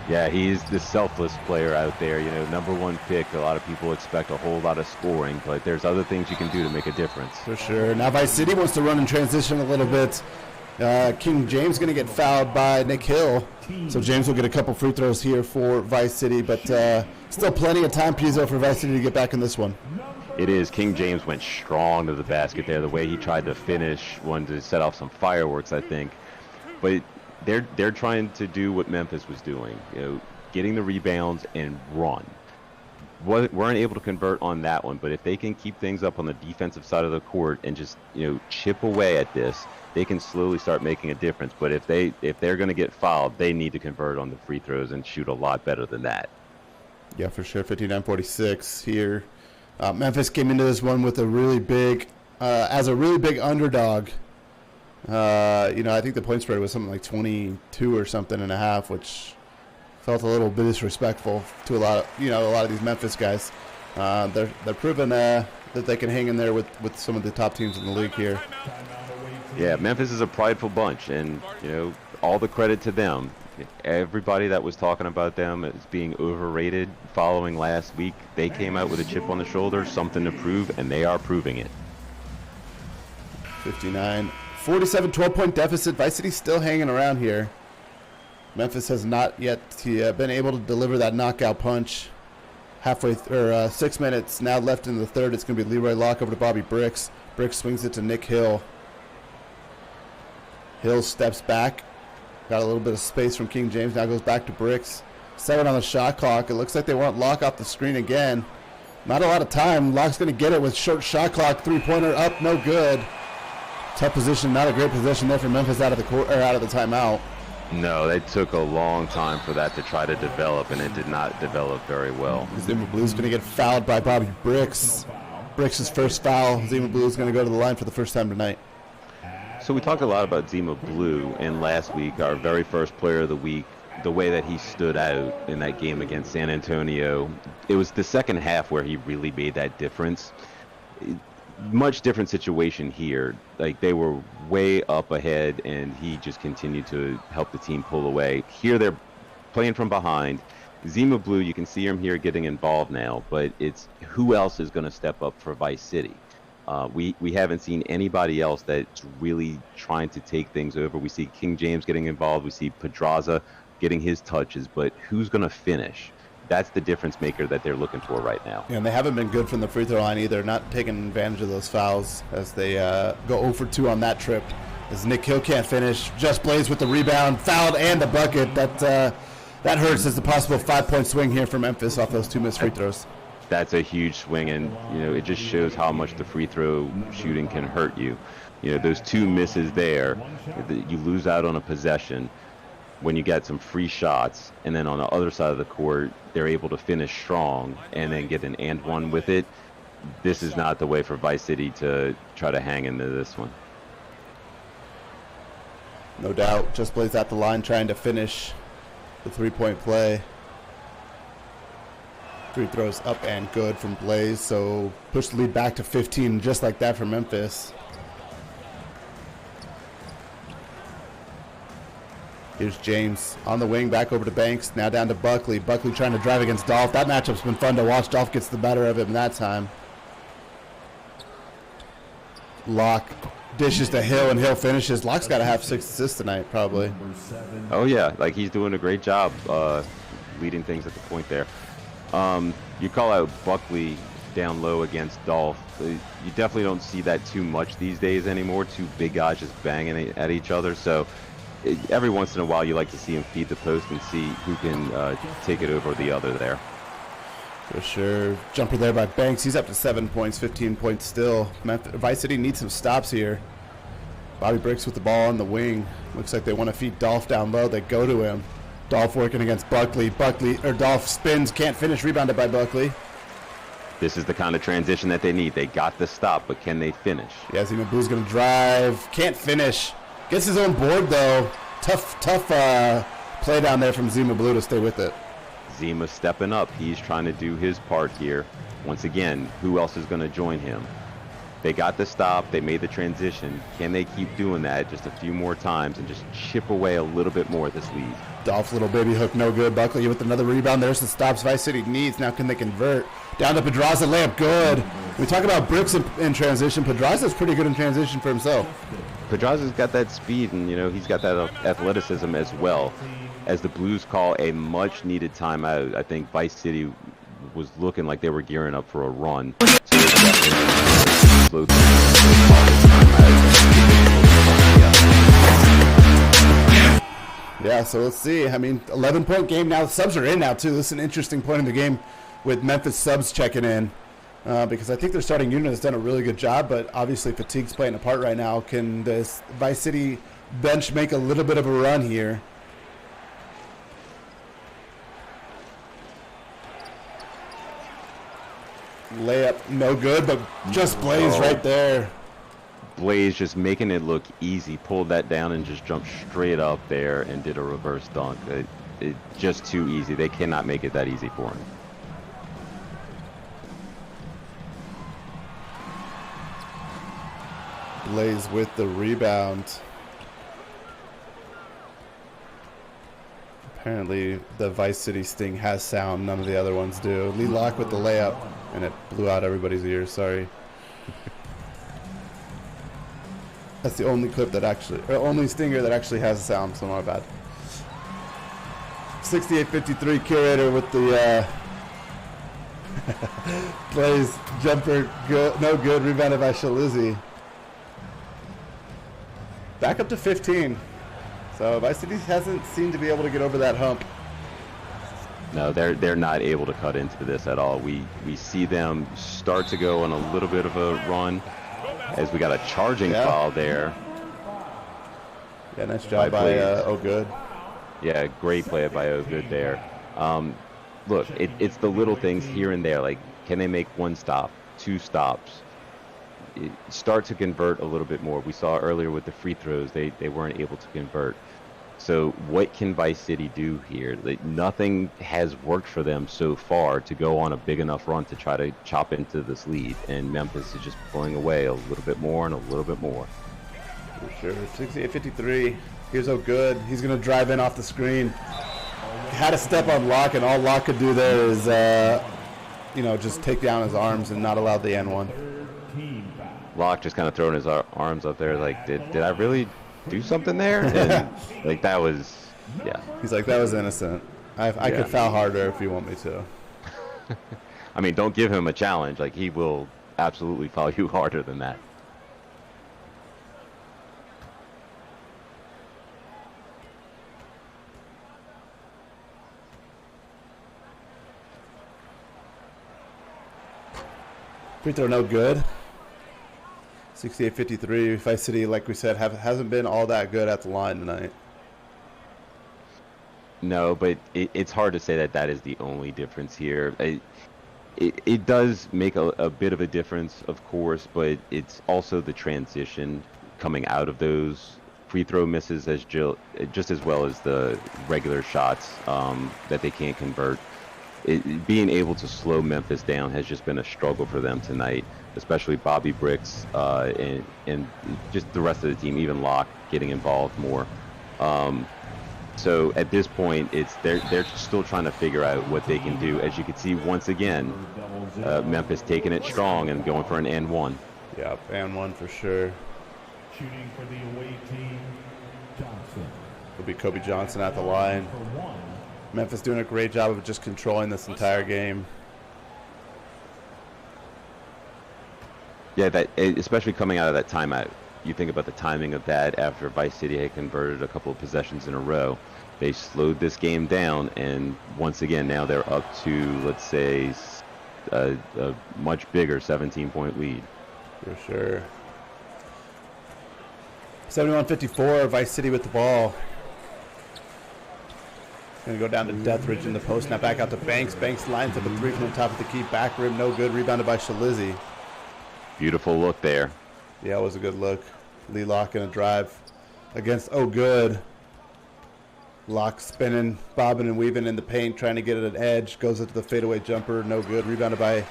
Yeah, he's the selfless player out there. You know, number one pick. A lot of people expect a whole lot of scoring, but there's other things you can do to make a difference.
For sure. Now Vice City wants to run in transition a little bit. King James going to get fouled by Nick Hill. So James will get a couple free throws here for Vice City, but still plenty of time, Pizzo, for Vice City to get back in this one.
It is. King James went strong to the basket there. The way he tried to finish, wanted to set off some fireworks, I think. But they're trying to do what Memphis was doing, you know, getting the rebounds and run. Weren't able to convert on that one, but if they can keep things up on the defensive side of the court and just, you know, chip away at this, they can slowly start making a difference. But if they're going to get fouled, they need to convert on the free throws and shoot a lot better than that. Yeah, for sure.
59-46 here. Memphis came into this one with a really big, as a really big underdog. You know, I think the point spread was something like 22 or something and a half, which Felt a little bit disrespectful to a lot of these Memphis guys. They're proving that they can hang in there with some of the top teams in the league here.
Yeah, Memphis is a prideful bunch, and all the credit to them. Everybody that was talking about them as being overrated following last week, they came out with a chip on the shoulder, something to prove, and they are proving it.
59, 47, 12-point deficit. Vice City still hanging around here. Memphis has not yet been able to deliver that knockout punch. 6 minutes now left in the third. It's going to be Leroy Locke over to Bobby Bricks. Bricks swings it to Nick Hill. Hill steps back. Got a little bit of space from King James. Now goes back to Bricks. 7 on the shot clock. It looks like they want Locke off the screen again. Not a lot of time. Locke's going to get it with short shot clock. Three-pointer up, no good. Tough position. Not a great position there for Memphis out of the timeout. No,
it took a long time for that to try to develop, and it did not develop very well.
Zima Blue's going to get fouled by Bobby Bricks. Bricks' first foul. Zima Blue's going to go to the line for the first time tonight.
So we talked a lot about Zima Blue, and last week, our very first player of the week, the way that he stood out in that game against San Antonio, it was the second half where he really made that difference. Much different situation here. Like, they were way up ahead, and he just continued to help the team pull away. Here they're playing from behind. Zima Blue, you can see him here getting involved now, but it's who else is going to step up for Vice City? We haven't seen anybody else that's really trying to take things over. We see King James getting involved. We see Pedraza getting his touches, but who's going to finish? That's the difference maker that they're looking for right now.
Yeah, and they haven't been good from the free throw line either, not taking advantage of those fouls as they go 0 for 2 on that trip. As Nick Hill can't finish, Just Blaze with the rebound, fouled and the bucket. That hurts as the possible 5-point swing here for Memphis off those 2 missed free throws.
That's a huge swing, and it just shows how much the free throw shooting can hurt you. Those 2 misses there, you lose out on a possession when you get some free shots, and then on the other side of the court, they're able to finish strong and then get an and one with it. This is not the way for Vice City to try to hang into this one.
No doubt. Just Blaze at the line trying to finish the 3-point play. Free throws up and good from Blaze, so push the lead back to 15 just like that for Memphis. Here's James on the wing, back over to Banks, now down to Buckley. Buckley trying to drive against Dolph. That matchup's been fun to watch. Dolph gets the better of him that time. Locke dishes to Hill, and Hill finishes. Locke's got to have 6 assists tonight, probably.
Oh, yeah. Like, he's doing a great job leading things at the point there. You call out Buckley down low against Dolph. You definitely don't see that too much these days anymore. 2 big guys just banging at each other. So every once in a while you like to see him feed the post and see who can take it over the other there.
For sure. Jumper there by Banks. He's up to 7 points, 15 points still. Vice City needs some stops here. Bobby Bricks with the ball on the wing. Looks like they want to feed Dolph down low. They go to him. Dolph working against Buckley. Dolph spins, can't finish, rebounded by Buckley.
This is the kind of transition that they need. They got the stop, but can they finish?
Yeah, Zima Blue's going to drive. Can't finish. Gets his own board, though. Tough play down there from Zima Blue to stay with it.
Zima stepping up. He's trying to do his part here. Once again, who else is going to join him? They got the stop. They made the transition. Can they keep doing that just a few more times and just chip away a little bit more at this lead?
Dolph's little baby hook, no good. Buckley with another rebound. There's the stops Vice City needs. Now can they convert? Down to Pedraza, layup good. We talk about Bricks in transition. Pedraza's pretty good in transition for himself.
Pedraza's got that speed, and he's got that athleticism as well. As the Blues call a much-needed timeout, I think Vice City was looking like they were gearing up for a run. So
yeah, so let's see. I mean, 11-point game now. The subs are in now, too. This is an interesting point in the game with Memphis subs checking in. Because I think their starting unit has done a really good job, but obviously fatigue's playing a part right now. Can this Vice City bench make a little bit of a run here? Layup, no good, but just Blaze right there.
Blaze just making it look easy. Pulled that down and just jumped straight up there and did a reverse dunk. just too easy. They cannot make it that easy for him.
Blaze with the rebound. Apparently, the Vice City Sting has sound. None of the other ones do. Lee Locke with the layup, and it blew out everybody's ears. Sorry. That's the only clip that actually, or only stinger that actually has a sound, so my bad. 68-53 Curator with the Blaze jumper, good, no good, rebounded by Shalizzi. Back up to 15. So Vice City hasn't seemed to be able to get over that hump.
No, they're not able to cut into this at all. We see them start to go on a little bit of a run as we got a charging foul there.
Yeah, nice job by Oh Good.
Yeah, great play by Oh Good there. Look, it's the little things here and there. Like, can they make one stop, two stops? Start to convert a little bit more. We saw earlier with the free throws, they weren't able to convert. So what can Vice City do here? Like, nothing has worked for them so far to go on a big enough run to try to chop into this lead. And Memphis is just pulling away a little bit more and a little bit more.
For sure. 68-53. Here's Oh Good. He's going to drive in off the screen. Had a step on Locke, and all Locke could do there is, just take down his arms and not allow the N1.
Locke just kind of throwing his arms up there like, did I really do something there? And like, that was, yeah.
He's like, that was innocent. I could foul harder if you want me to.
I mean, don't give him a challenge. Like, he will absolutely foul you harder than that.
Free throw no good. 68-53. Vice City, like we said, hasn't been all that good at the line tonight.
No, but it's hard to say that is the only difference here. It does make a bit of a difference, of course, but it's also the transition coming out of those free throw misses just as well as the regular shots that they can't convert. Being able to slow Memphis down has just been a struggle for them tonight, especially Bobby Bricks and just the rest of the team, even Locke getting involved more. So at this point, they're still trying to figure out what they can do. As you can see, once again, Memphis taking it strong and going for an N1.
Yeah, N1 for sure.
Shooting for the away team, Johnson.
It'll be Kobe Johnson at the line. Memphis doing a great job of just controlling this entire game.
Yeah, especially coming out of that timeout. You think about the timing of that after Vice City had converted a couple of possessions in a row. They slowed this game down, and once again, now they're up to, let's say, a much bigger 17-point lead.
For sure. 71-54, Vice City with the ball. Going to go down to Deathridge in the post. Now back out to Banks. Banks lines up a three from the top of the key. Back rim, no good. Rebounded by Shalizzi.
Beautiful look there.
Yeah, it was a good look. Lee Locke in a drive against Oh Good. Locke spinning, bobbing and weaving in the paint, trying to get at an edge. Goes up to the fadeaway jumper, no good. Rebounded by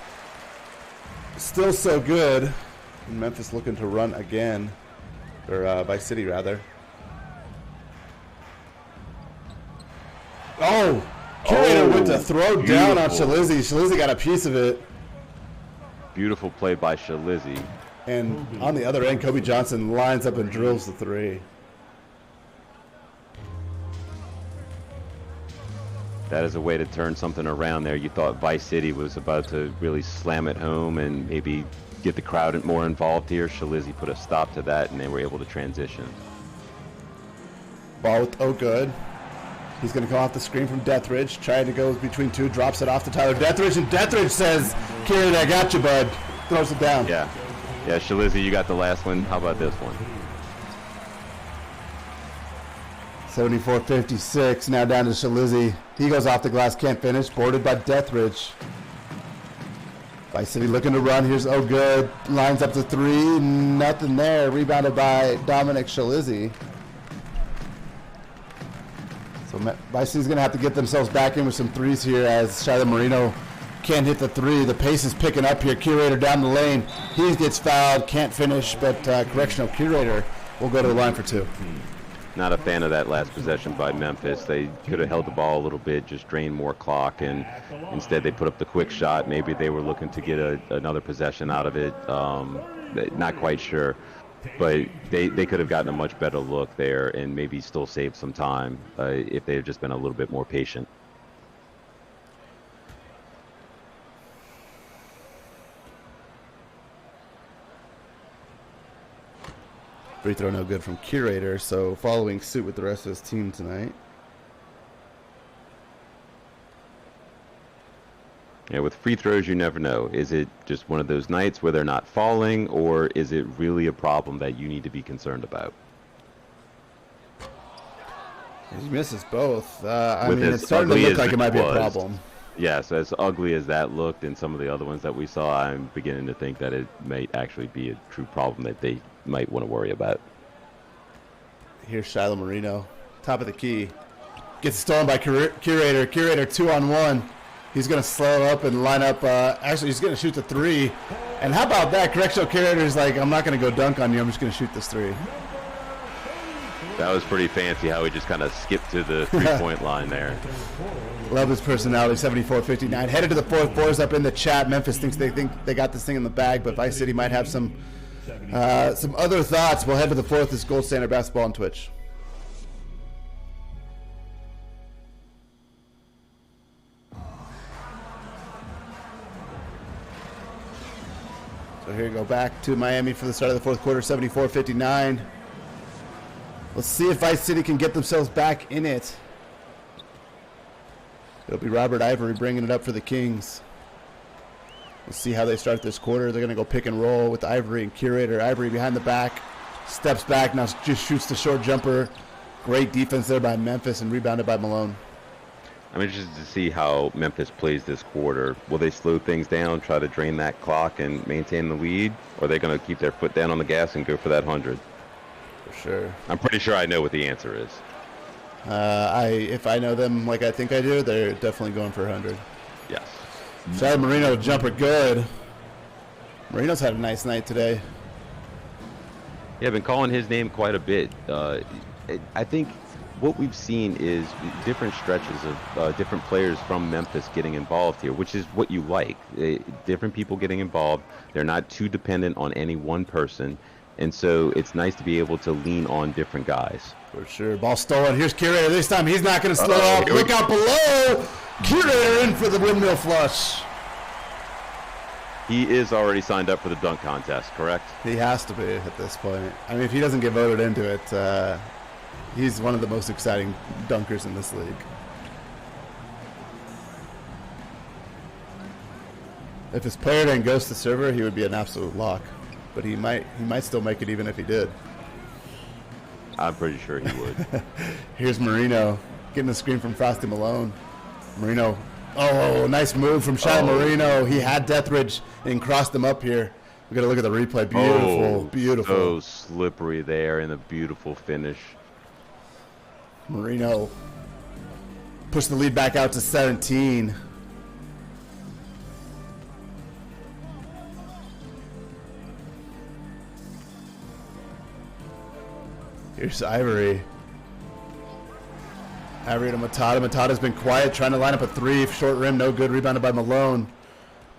Still So Good. And Memphis looking to run again. Or Vice City, rather. Oh! Curator went to throw down on Shalizzi. Shalizzi got a piece of it.
Beautiful play by Shalizzi.
And on the other end, Kobe Johnson lines up and drills the three.
That is a way to turn something around there. You thought Vice City was about to really slam it home and maybe get the crowd more involved here. Shalizzi put a stop to that, and they were able to transition.
Ball with Oh Good. He's going to come off the screen from Deathridge, trying to go between two, drops it off to Tyler Deathridge, and Deathridge says, "Kieran, I got you, bud." Throws it down.
Yeah, Shalizzi, you got the last one. How about this one?
74-56, now down to Shalizzi. He goes off the glass, can't finish, boarded by Deathridge. Vice City looking to run. Here's Oh Good. Lines up to three, nothing there. Rebounded by Dominic Shalizzi. So But Bison's going to have to get themselves back in with some threes here as Shiloh Marino can't hit the three. The pace is picking up here. Curator down the lane. He gets fouled, can't finish, but correctional Curator will go to the line for two.
Not a fan of that last possession by Memphis. They could have held the ball a little bit, just drained more clock, and instead they put up the quick shot. Maybe they were looking to get another possession out of it. Not quite sure. But they could have gotten a much better look there and maybe still saved some time if they had just been a little bit more patient.
Free throw no good from Curator, so following suit with the rest of his team tonight.
Yeah, with free throws, you never know. Is it just one of those nights where they're not falling, or is it really a problem that you need to be concerned about?
He misses both. I mean, it's starting to look like it might be a problem.
Yes, as ugly as that looked and some of the other ones that we saw, I'm beginning to think that it may actually be a true problem that they might want to worry about.
Here's Shiloh Marino, top of the key. Gets stolen by Curator. Curator 2-on-1. He's going to slow up and line up. Actually, he's going to shoot the three. And how about that? Correctional Curator is like, I'm not going to go dunk on you. I'm just going to shoot this three.
That was pretty fancy how he just kind of skipped to the three-point line there.
Love his personality, 74-59. Headed to the fourth. Fours up in the chat. Memphis think they got this thing in the bag, but Vice City might have some other thoughts. We'll head to the fourth. This is Gold Standard Basketball on Twitch. So here we go back to Miami for the start of the fourth quarter, 74-59. Let's see if Vice City can get themselves back in it. It'll be Robert Ivory bringing it up for the Kings. We'll see how they start this quarter. They're going to go pick and roll with Ivory and Curator. Ivory behind the back, steps back, now just shoots the short jumper. Great defense there by Memphis and rebounded by Malone.
I'm interested to see how Memphis plays this quarter. Will they slow things down, try to drain that clock and maintain the lead? Or are they going to keep their foot down on the gas and go for that 100?
For sure.
I'm pretty sure I know what the answer is.
If I know them like I think I do, they're definitely going for 100.
Yes.
Shout out Marino, jumper good. Marino's had a nice night today.
Yeah, I've been calling his name quite a bit. I think what we've seen is different stretches of different players from Memphis getting involved here, which is what you like. Different people getting involved. They're not too dependent on any one person. And so it's nice to be able to lean on different guys.
For sure. Ball stolen. Here's Curator. This time he's not going to slow up. Look out below. Curator in for the windmill flush.
He is already signed up for the dunk contest, correct?
He has to be at this point. I mean, if he doesn't get voted into it, he's one of the most exciting dunkers in this league. If his player didn't ghost the server, he would be an absolute lock. But he might still make it even if he did.
I'm pretty sure he would.
Here's Marino getting a screen from Frosty Malone. Marino, nice move from Shiloh Marino. He had Deathridge and crossed him up here. We got to look at the replay. Beautiful.
So slippery there and a beautiful finish.
Marino pushed the lead back out to 17. Here's Ivory. Ivory to Matata. Matata's been quiet, trying to line up a three. Short rim, no good. Rebounded by Malone.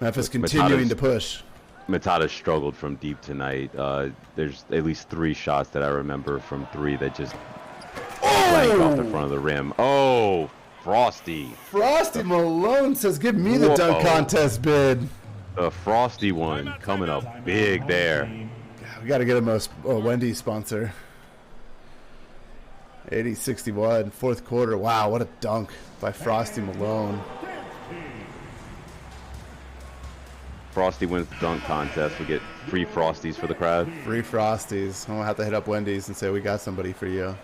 Memphis continuing to push.
Matata struggled from deep tonight. There's at least 3 shots that I remember from 3 that just blanked off the front of the rim. Oh, Frosty.
Frosty Malone says, give me the dunk contest bid.
The Frosty one coming up big there.
We got to get him a Wendy's sponsor. 80-61, fourth quarter. Wow, what a dunk by Frosty Malone.
Frosty wins the dunk contest. We get free Frosties for the crowd.
Free Frosties. I'm going to have to hit up Wendy's and say, we got somebody for you.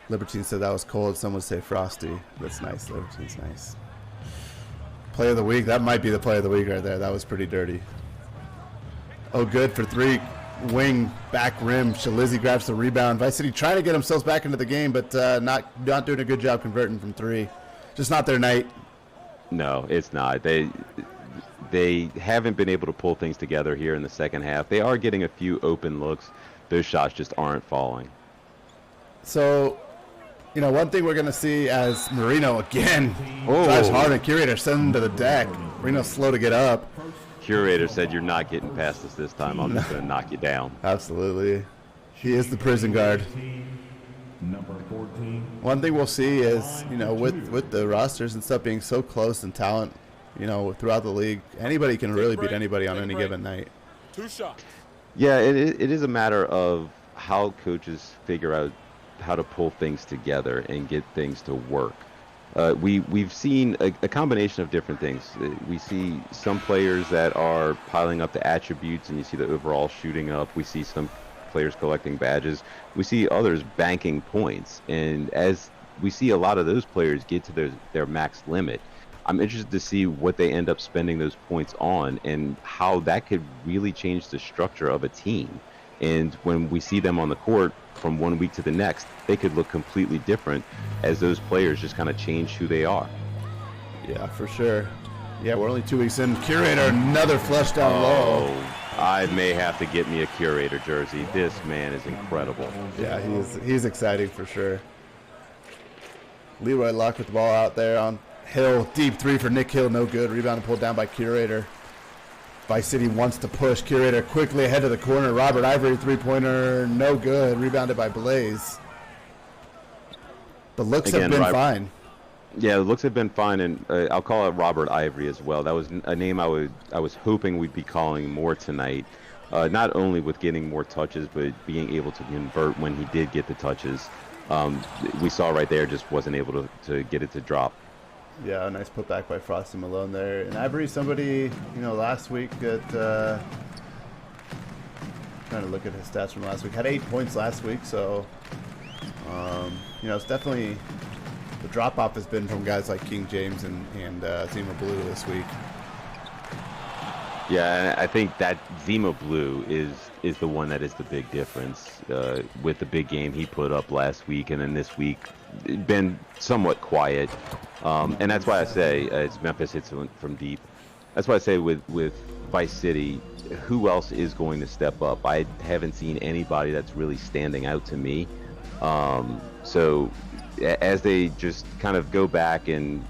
Libertine said that was cold. Someone say Frosty. That's nice. Libertine's nice. Play of the week. That might be the play of the week right there. That was pretty dirty. Oh, good for 3. wing back rim. Shalizzy grabs the rebound. Vice City trying to get themselves back into the game, but not doing a good job converting from three. Just not their night.
No, it's not. They haven't been able to pull things together here in the second half. They are getting a few open looks. Those shots just aren't falling.
So, one thing we're going to see as Marino again drives hard and Curator sends him to the deck. Marino's slow to get up.
Curator said, "You're not getting past us this time. I'm just going to knock you down."
Absolutely. He is the prison guard.
Number 14.
One thing we'll see is, with the rosters and stuff being so close in talent, throughout the league, anybody can really beat anybody on any given night.
2 shots.
Yeah, it is a matter of how coaches figure out how to pull things together and get things to work. We've seen a combination of different things. We see some players that are piling up the attributes, and you see the overall shooting up. We see some players collecting badges. We see others banking points, and as we see a lot of those players get to their max limit, I'm interested to see what they end up spending those points on and how that could really change the structure of a team. And when we see them on the court from one week to the next, they could look completely different as those players just kind of change who they are.
Yeah, for sure. Yeah, we're only 2 weeks in. Curator, another flush down low.
I may have to get me a Curator jersey. This man is incredible.
Yeah, he's exciting for sure. Leroy Locke with the ball out there on Hill. Deep three for Nick Hill, no good. Rebound and pulled down by Curator. Vice City wants to push. Curator quickly ahead of the corner. Robert Ivory, three-pointer, no good. Rebounded by Blaze. The looks have been fine.
Yeah, the looks have been fine, and I'll call it Robert Ivory as well. That was a name I was hoping we'd be calling more tonight. Not only with getting more touches, but being able to convert when he did get the touches. We saw right there just wasn't able to get it to drop.
Yeah, a nice putback by Frosty Malone there. And Ivory, somebody, last week at trying to look at his stats from last week, had 8 points last week. So, it's definitely the drop off has been from guys like King James and Zima Blue this week.
Yeah, I think that Zima Blue is the one that is the big difference with the big game he put up last week, and then this week been somewhat quiet. And that's why I say it's Memphis hits from deep. That's why I say with Vice City, who else is going to step up? I haven't seen anybody that's really standing out to me. So as they just kind of go back and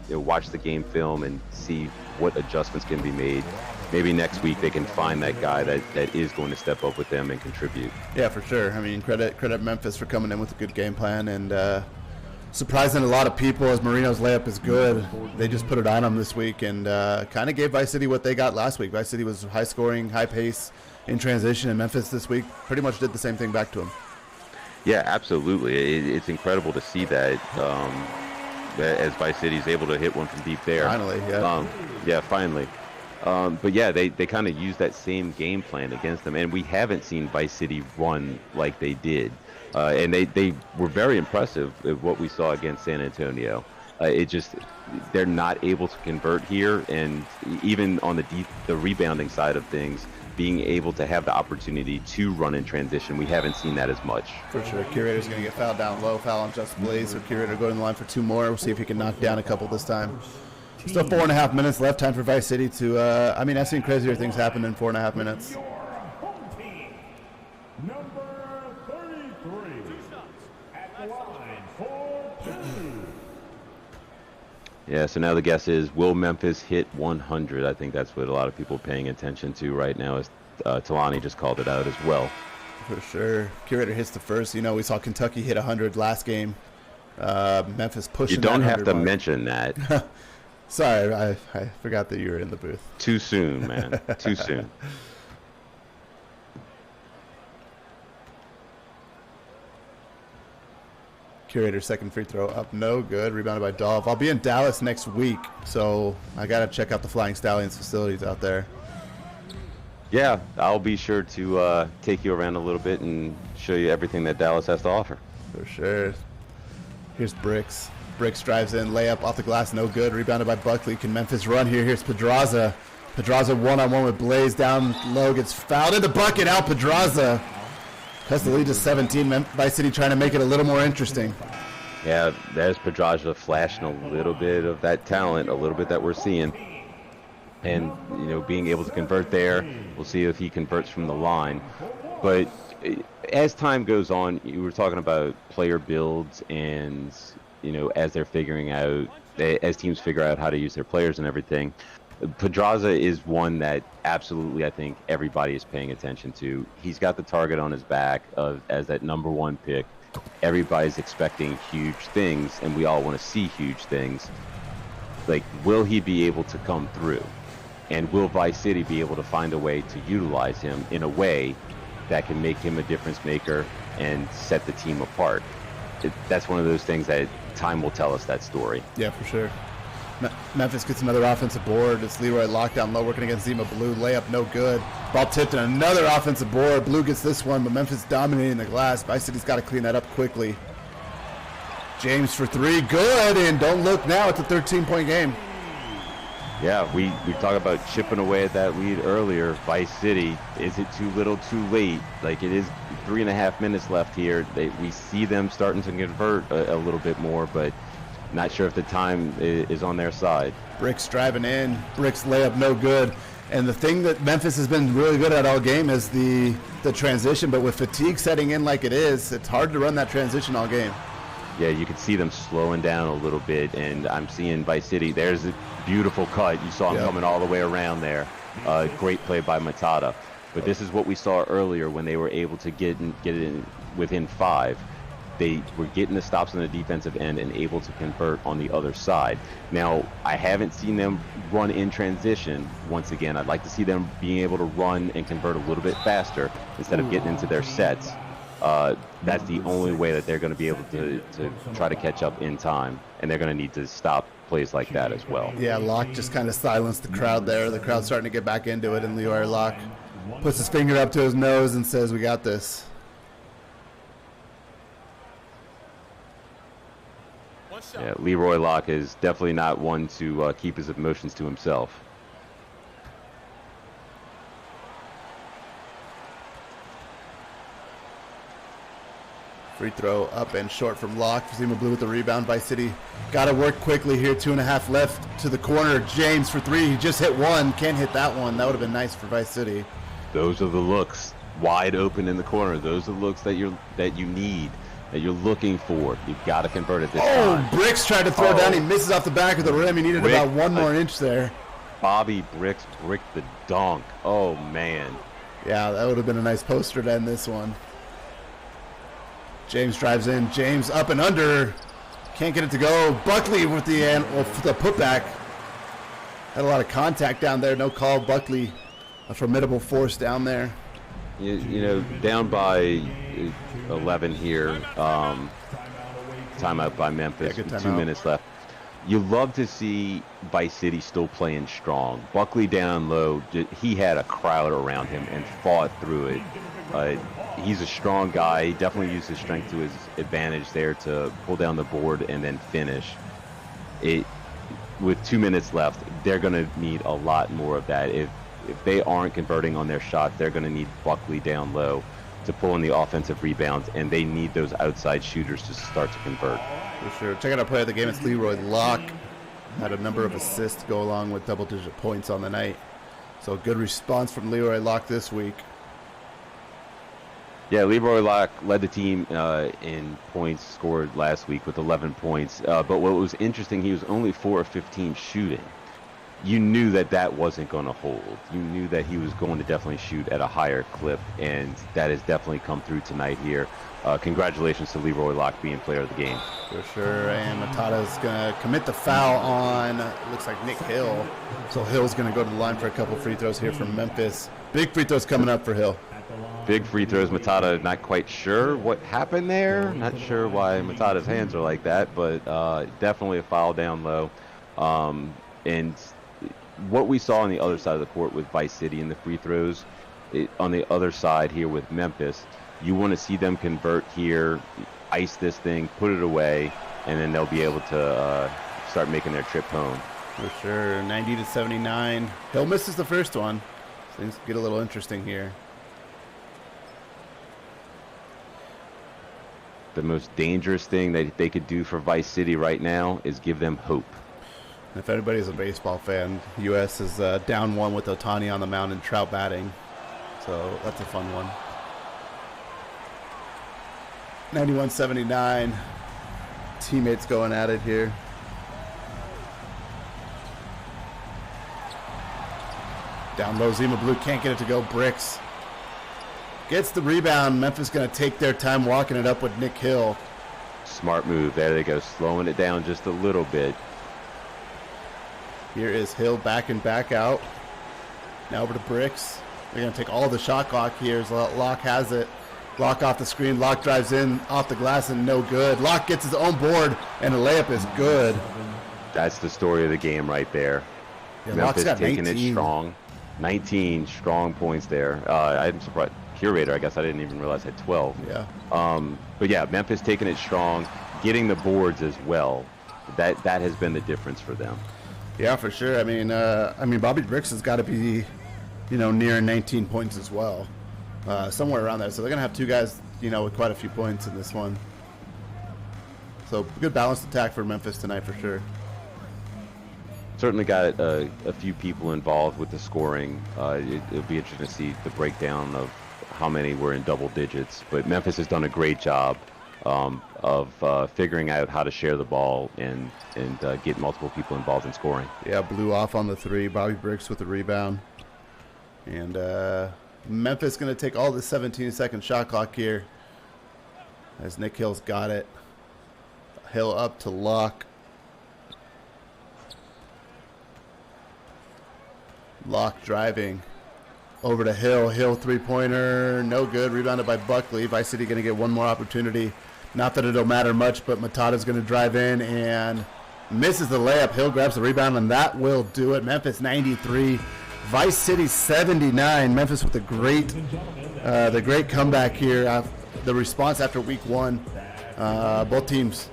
watch the game film and see what adjustments can be made, maybe next week they can find that guy that is going to step up with them and contribute. Yeah,
for sure. I mean, credit Memphis for coming in with a good game plan and surprising a lot of people as Marino's layup is good. They just put it on them this week and kind of gave Vice City what they got last week. Vice City was high scoring, high pace in transition, and Memphis this week pretty much did the same thing back to them.
Yeah, absolutely. It's incredible to see that as Vice City is able to hit one from deep there.
Finally, yeah.
Finally. But yeah, they kind of used that same game plan against them, and we haven't seen Vice City run like they did. And they were very impressive at what we saw against San Antonio. They're not able to convert here, and even on the rebounding side of things, being able to have the opportunity to run in transition, we haven't seen that as much.
For sure. Curator's going to get fouled down low, foul on Justin Blaze, so Curator going to the line for 2 more. We'll see if he can knock down a couple this time. Still 4.5 minutes left. Time for Vice City to, I've seen crazier things happen in 4.5 minutes.
Number 33. At the line for 2.
Yeah, so now the guess is, will Memphis hit 100? I think that's what a lot of people are paying attention to right now, as Talani just called it out as well.
For sure. Curator hits the first. We saw Kentucky hit 100 last game. Memphis pushing.
You don't have to mention that.
Sorry, I forgot that you were in the booth.
Too soon, man. Too soon.
Curator's second free throw up, no good. Rebounded by Dolph. I'll be in Dallas next week, so I got to check out the Flying Stallions facilities out there.
Yeah, I'll be sure to take you around a little bit and show you everything that Dallas has to offer.
For sure. Here's Bricks. Bricks drives in, layup off the glass, no good. Rebounded by Buckley. Can Memphis run here? Here's Pedraza. Pedraza one-on-one with Blaze down low, gets fouled in the bucket. Out Pedraza cuts the lead to 17. Vice City trying to make it a little more interesting.
Yeah, there's Pedraza flashing a little bit of that talent, a little bit that we're seeing. And, being able to convert there, we'll see if he converts from the line. But as time goes on, you were talking about player builds and, as they're figuring out, as teams figure out how to use their players and everything. Pedraza is one that absolutely I think everybody is paying attention to. He's got the target on his back as that #1 pick. Everybody's expecting huge things, and we all want to see huge things. Like, will he be able to come through? And will Vice City be able to find a way to utilize him in a way that can make him a difference maker and set the team apart? That's one of those things that time will tell us that story.
Yeah, for sure. Memphis gets another offensive board. It's Leroy lockdown low, working against Zima Blue. Layup no good. Ball tipped and another offensive board. Blue gets this one, but Memphis dominating the glass. Vice City's got to clean that up quickly. James for 3, good, and don't look now. It's a 13-point game.
Yeah, we talked about chipping away at that lead earlier. Vice City, is it too little, too late? Like, it is 3.5 minutes left here. We see them starting to convert a little bit more, but not sure if the time is on their side.
Bricks driving in. Bricks layup no good. And the thing that Memphis has been really good at all game is the transition, but with fatigue setting in like it is, it's hard to run that transition all game.
Yeah, you can see them slowing down a little bit, and I'm seeing Vice City. There's a beautiful cut. You saw him coming all the way around there. Great play by Matata. But this is what we saw earlier when they were able to get in within 5. They were getting the stops on the defensive end and able to convert on the other side. Now, I haven't seen them run in transition. Once again, I'd like to see them being able to run and convert a little bit faster instead of getting into their sets. That's the only way that they're going to be able to try to catch up in time, and they're going to need to stop plays like that as well.
Yeah, Locke just kind of silenced the crowd there. The crowd's starting to get back into it, and Leroy Locke puts his finger up to his nose and says, "We got this."
Yeah, Leroy Locke is definitely not one to keep his emotions to himself.
Free throw up and short from Locke. Zima Blue with the rebound. Vice City got to work quickly here. 2.5 left to the corner. James for 3. He just hit one. Can't hit that one. That would have been nice for Vice City.
Those are the looks wide open in the corner. Those are the looks that you need, that you're looking for. You've got to convert it this time.
Bricks tried to throw down. He misses off the back of the rim. He needed about one more inch there.
Bobby Bricks bricked the dunk. Oh, man.
Yeah, that would have been a nice poster to end this one. James drives in. James up and under. Can't get it to go. Buckley with the putback. Had a lot of contact down there. No call. Buckley, a formidable force down there.
Down by 11 here. Timeout by Memphis.
Yeah,
2 minutes left. You love to see Vice City still playing strong. Buckley down low. He had a crowd around him and fought through it. He's a strong guy. He definitely used his strength to his advantage there to pull down the board and then finish. With 2 minutes left, they're going to need a lot more of that. If they aren't converting on their shots, they're going to need Buckley down low to pull in the offensive rebounds, and they need those outside shooters to start to convert.
For sure. Check out our player of the game. It's Leroy Locke. Had a number of assists go along with double-digit points on the night. So good response from Leroy Locke this week.
Yeah, Leroy Locke led the team in points scored last week with 11 points. But what was interesting, he was only 4 of 15 shooting. You knew that wasn't going to hold. You knew that he was going to definitely shoot at a higher clip, and that has definitely come through tonight here. Congratulations to Leroy Locke being player of the game.
For sure, and Matata's going to commit the foul on, looks like Nick Hill. So Hill's going to go to the line for a couple free throws here from Memphis. Big free throws coming up for Hill.
Big free throws. Matata not quite sure what happened there. Not sure why Matata's hands are like that, but definitely a foul down low. And what we saw on the other side of the court with Vice City in the free throws, on the other side here with Memphis, you want to see them convert here, ice this thing, put it away, and then they'll be able to start making their trip home.
For sure. 90-79. Hill misses the first one. Things get a little interesting here.
The most dangerous thing that they could do for Vice City right now is give them hope.
If anybody's a baseball fan, U.S. is down 1 with Otani on the mound and Trout batting. So that's a fun one. 91-79. Teammates going at it here. Down low, Zima Blue can't get it to go. Bricks gets the rebound. Memphis going to take their time walking it up with Nick Hill.
Smart move. There they go, slowing it down just a little bit.
Here is Hill back and back out. Now over to Bricks. They're going to take all the shot clock here as Locke has it. Locke off the screen. Locke drives in off the glass and no good. Locke gets his own board and the layup is good.
That's the story of the game right there.
Yeah,
Memphis
got
taking
19.
it strong. 19 strong points there. I'm surprised. Curator, I guess I didn't even realize had 12.
Yeah.
But yeah, Memphis taking it strong, getting the boards as well. That has been the difference for them.
Yeah, for sure. I mean, Bobby Bricks has got to be, near 19 points as well, somewhere around there. So they're gonna have two guys, with quite a few points in this one. So good balanced attack for Memphis tonight for sure.
Certainly got a few people involved with the scoring. It'll be interesting to see the breakdown of how many were in double digits. But Memphis has done a great job of figuring out how to share the ball and get multiple people involved in scoring.
Yeah, Blue off on the three. Bobby Bricks with the rebound. And Memphis going to take all the 17-second shot clock here as Nick Hill's got it. Hill up to Locke. Locke driving over to Hill. Hill three-pointer, no good. Rebounded by Buckley. Vice City going to get one more opportunity. Not that it'll matter much, but Matata's going to drive in and misses the layup. Hill grabs the rebound, and that will do it. Memphis 93, Vice City 79. Memphis with the great comeback here. The response after week one. Both teams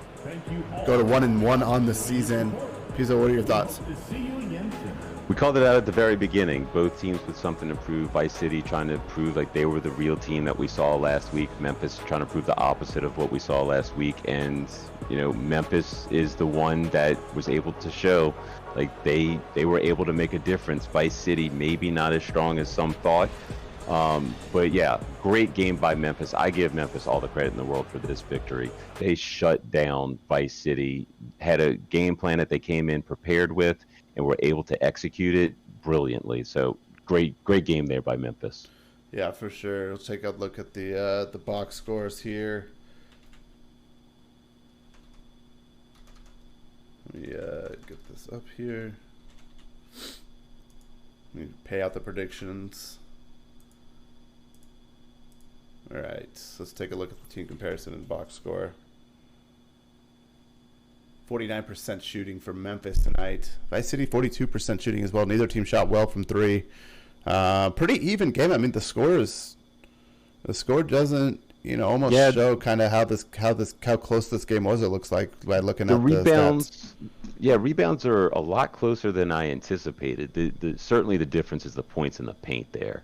go to 1-1 on the season. Pizzo, what are your thoughts?
We called it out at the very beginning. Both teams with something to prove. Vice City trying to prove like they were the real team that we saw last week. Memphis trying to prove the opposite of what we saw last week. And, Memphis is the one that was able to show like they were able to make a difference. Vice City maybe not as strong as some thought. But yeah, great game by Memphis. I give Memphis all the credit in the world for this victory. They shut down Vice City, had a game plan that they came in prepared with, and were able to execute it brilliantly. So great game there by Memphis.
Yeah, for sure. Let's take a look at the box scores here. Let me get this up here. Let me pay out the predictions. All right, so let's take a look at the team comparison and box score. 49% shooting for Memphis tonight. Vice City 42% shooting as well. Neither team shot well from three. Pretty even game. I mean, the score doesn't almost show kind of how close this game was. It looks like by looking at
rebounds.
The stats.
Yeah, rebounds are a lot closer than I anticipated. Certainly the difference is the points in the paint there.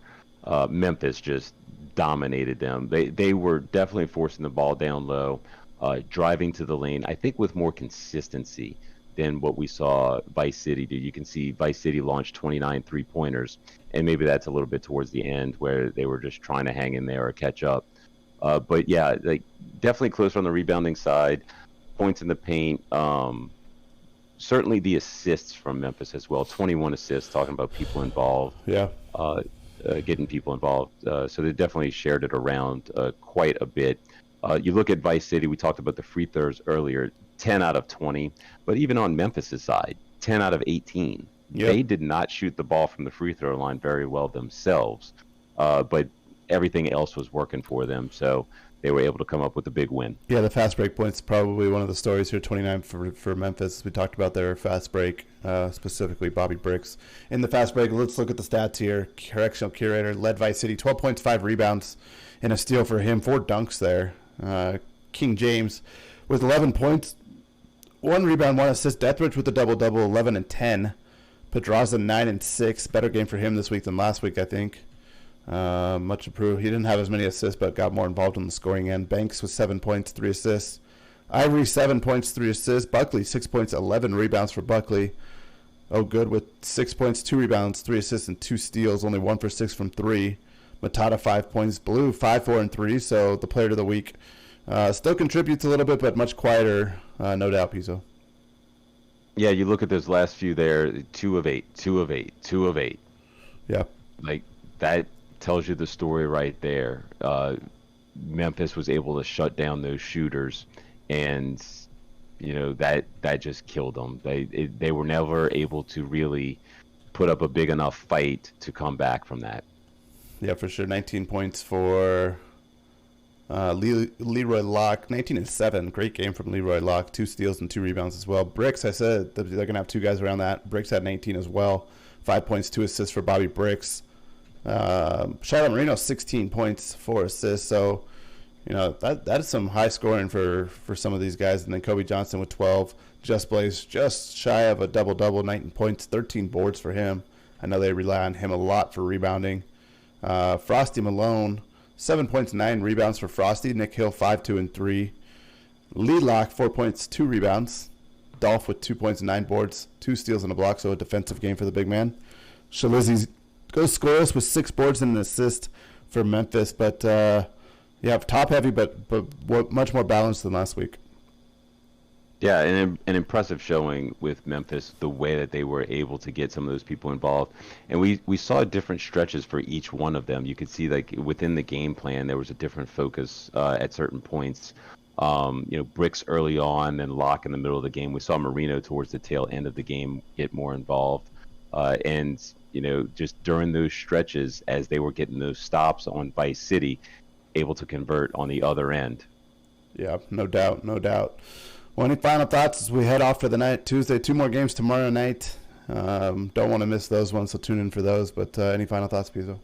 Memphis just dominated them. They were definitely forcing the ball down low. Driving to the lane, I think with more consistency than what we saw Vice City do. You can see Vice City launched 29 three-pointers, and maybe that's a little bit towards the end where they were just trying to hang in there or catch up. But yeah, definitely closer on the rebounding side. Points in the paint. Certainly the assists from Memphis as well. 21 assists, talking about people involved.
Yeah.
Getting people involved. So they definitely shared it around quite a bit. You look at Vice City, we talked about the free throws earlier, 10 out of 20. But even on Memphis' side, 10 out of 18. Yep. They did not shoot the ball from the free throw line very well themselves. But everything else was working for them. So they were able to come up with a big win. Yeah, the fast break points probably one of the stories here, 29 for Memphis. We talked about their fast break, specifically Bobby Bricks. In the fast break, let's look at the stats here. Correctional Curator led Vice City, 12 points, 5 rebounds, and a steal for him, 4 dunks there. King James with 11 points,
1 rebound, 1 assist. Deathridge with the double-double, 11 and 10. Pedraza 9 and 6. Better game for him this week than last week, I think. Much improved. He didn't have as many assists, but got more involved on the scoring end. Banks with 7 points, 3 assists. Ivory 7 points, 3 assists. Buckley 6 points, 11 rebounds for Buckley. Oh, good with 6 points, 2 rebounds, 3 assists, and 2 steals. Only 1 for 6 from 3. Matata 5 points. Blue 5, 4, and 3. So the player of the week. Still contributes a little bit, but much quieter, no doubt, Pizzo.
Yeah, you look at those last few there, 2 of 8, 2 of 8, 2 of 8.
Yeah.
Like, that tells you the story right there. Memphis was able to shut down those shooters, and that just killed them. They were never able to really put up a big enough fight to come back from that.
Yeah, for sure. 19 points for Leroy Locke. 19 and 7. Great game from Leroy Locke. 2 steals and 2 rebounds as well. Bricks, I said they're going to have 2 guys around that. Bricks had 19 as well. 5 points, 2 assists for Bobby Bricks. Charlotte Marino, 16 points, 4 assists. So, that is some high scoring for some of these guys. And then Kobe Johnson with 12. Just Blaze, just shy of a double-double, 19 points, 13 boards for him. I know they rely on him a lot for rebounding. Frosty Malone, 7 points, 9 rebounds for Frosty. Nick Hill, 5, 2, and 3. Lee Locke, 4 points, 2 rebounds. Dolph with 2 points, 9 boards, 2 steals and a block, so a defensive game for the big man. Shalizzi goes scoreless with 6 boards and an assist for Memphis, but top heavy, but much more balanced than last week.
Yeah, and an impressive showing with Memphis, the way that they were able to get some of those people involved. And we saw different stretches for each one of them. You could see, like, within the game plan, there was a different focus at certain points. Bricks early on, then Locke in the middle of the game. We saw Marino towards the tail end of the game get more involved. And just during those stretches, as they were getting those stops on Vice City, able to convert on the other end.
Yeah, no doubt. Well, any final thoughts as we head off for the night? Tuesday, 2 more games tomorrow night. Don't want to miss those ones, so tune in for those. But any final thoughts, Pizzo?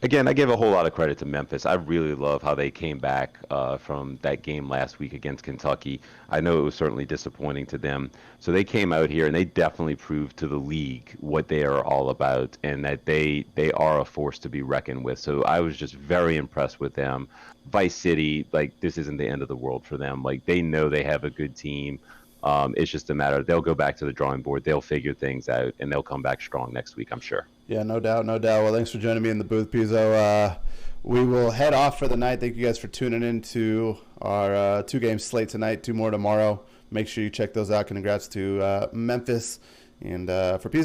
Again, I give a whole lot of credit to Memphis. I really love how they came back from that game last week against Kentucky. I know it was certainly disappointing to them. So they came out here and they definitely proved to the league what they are all about and that they are a force to be reckoned with. So I was just very impressed with them. Vice City, like, this isn't the end of the world for them. Like, they know they have a good team. It's just a matter, they'll go back to the drawing board, they'll figure things out, and they'll come back strong next week, I'm sure.
Yeah, no doubt. Well, thanks for joining me in the booth, Pizzo. We will head off for the night. Thank you guys for tuning in to our 2-game slate tonight, 2 more tomorrow. Make sure you check those out. Congrats to Memphis. And for Pizzo.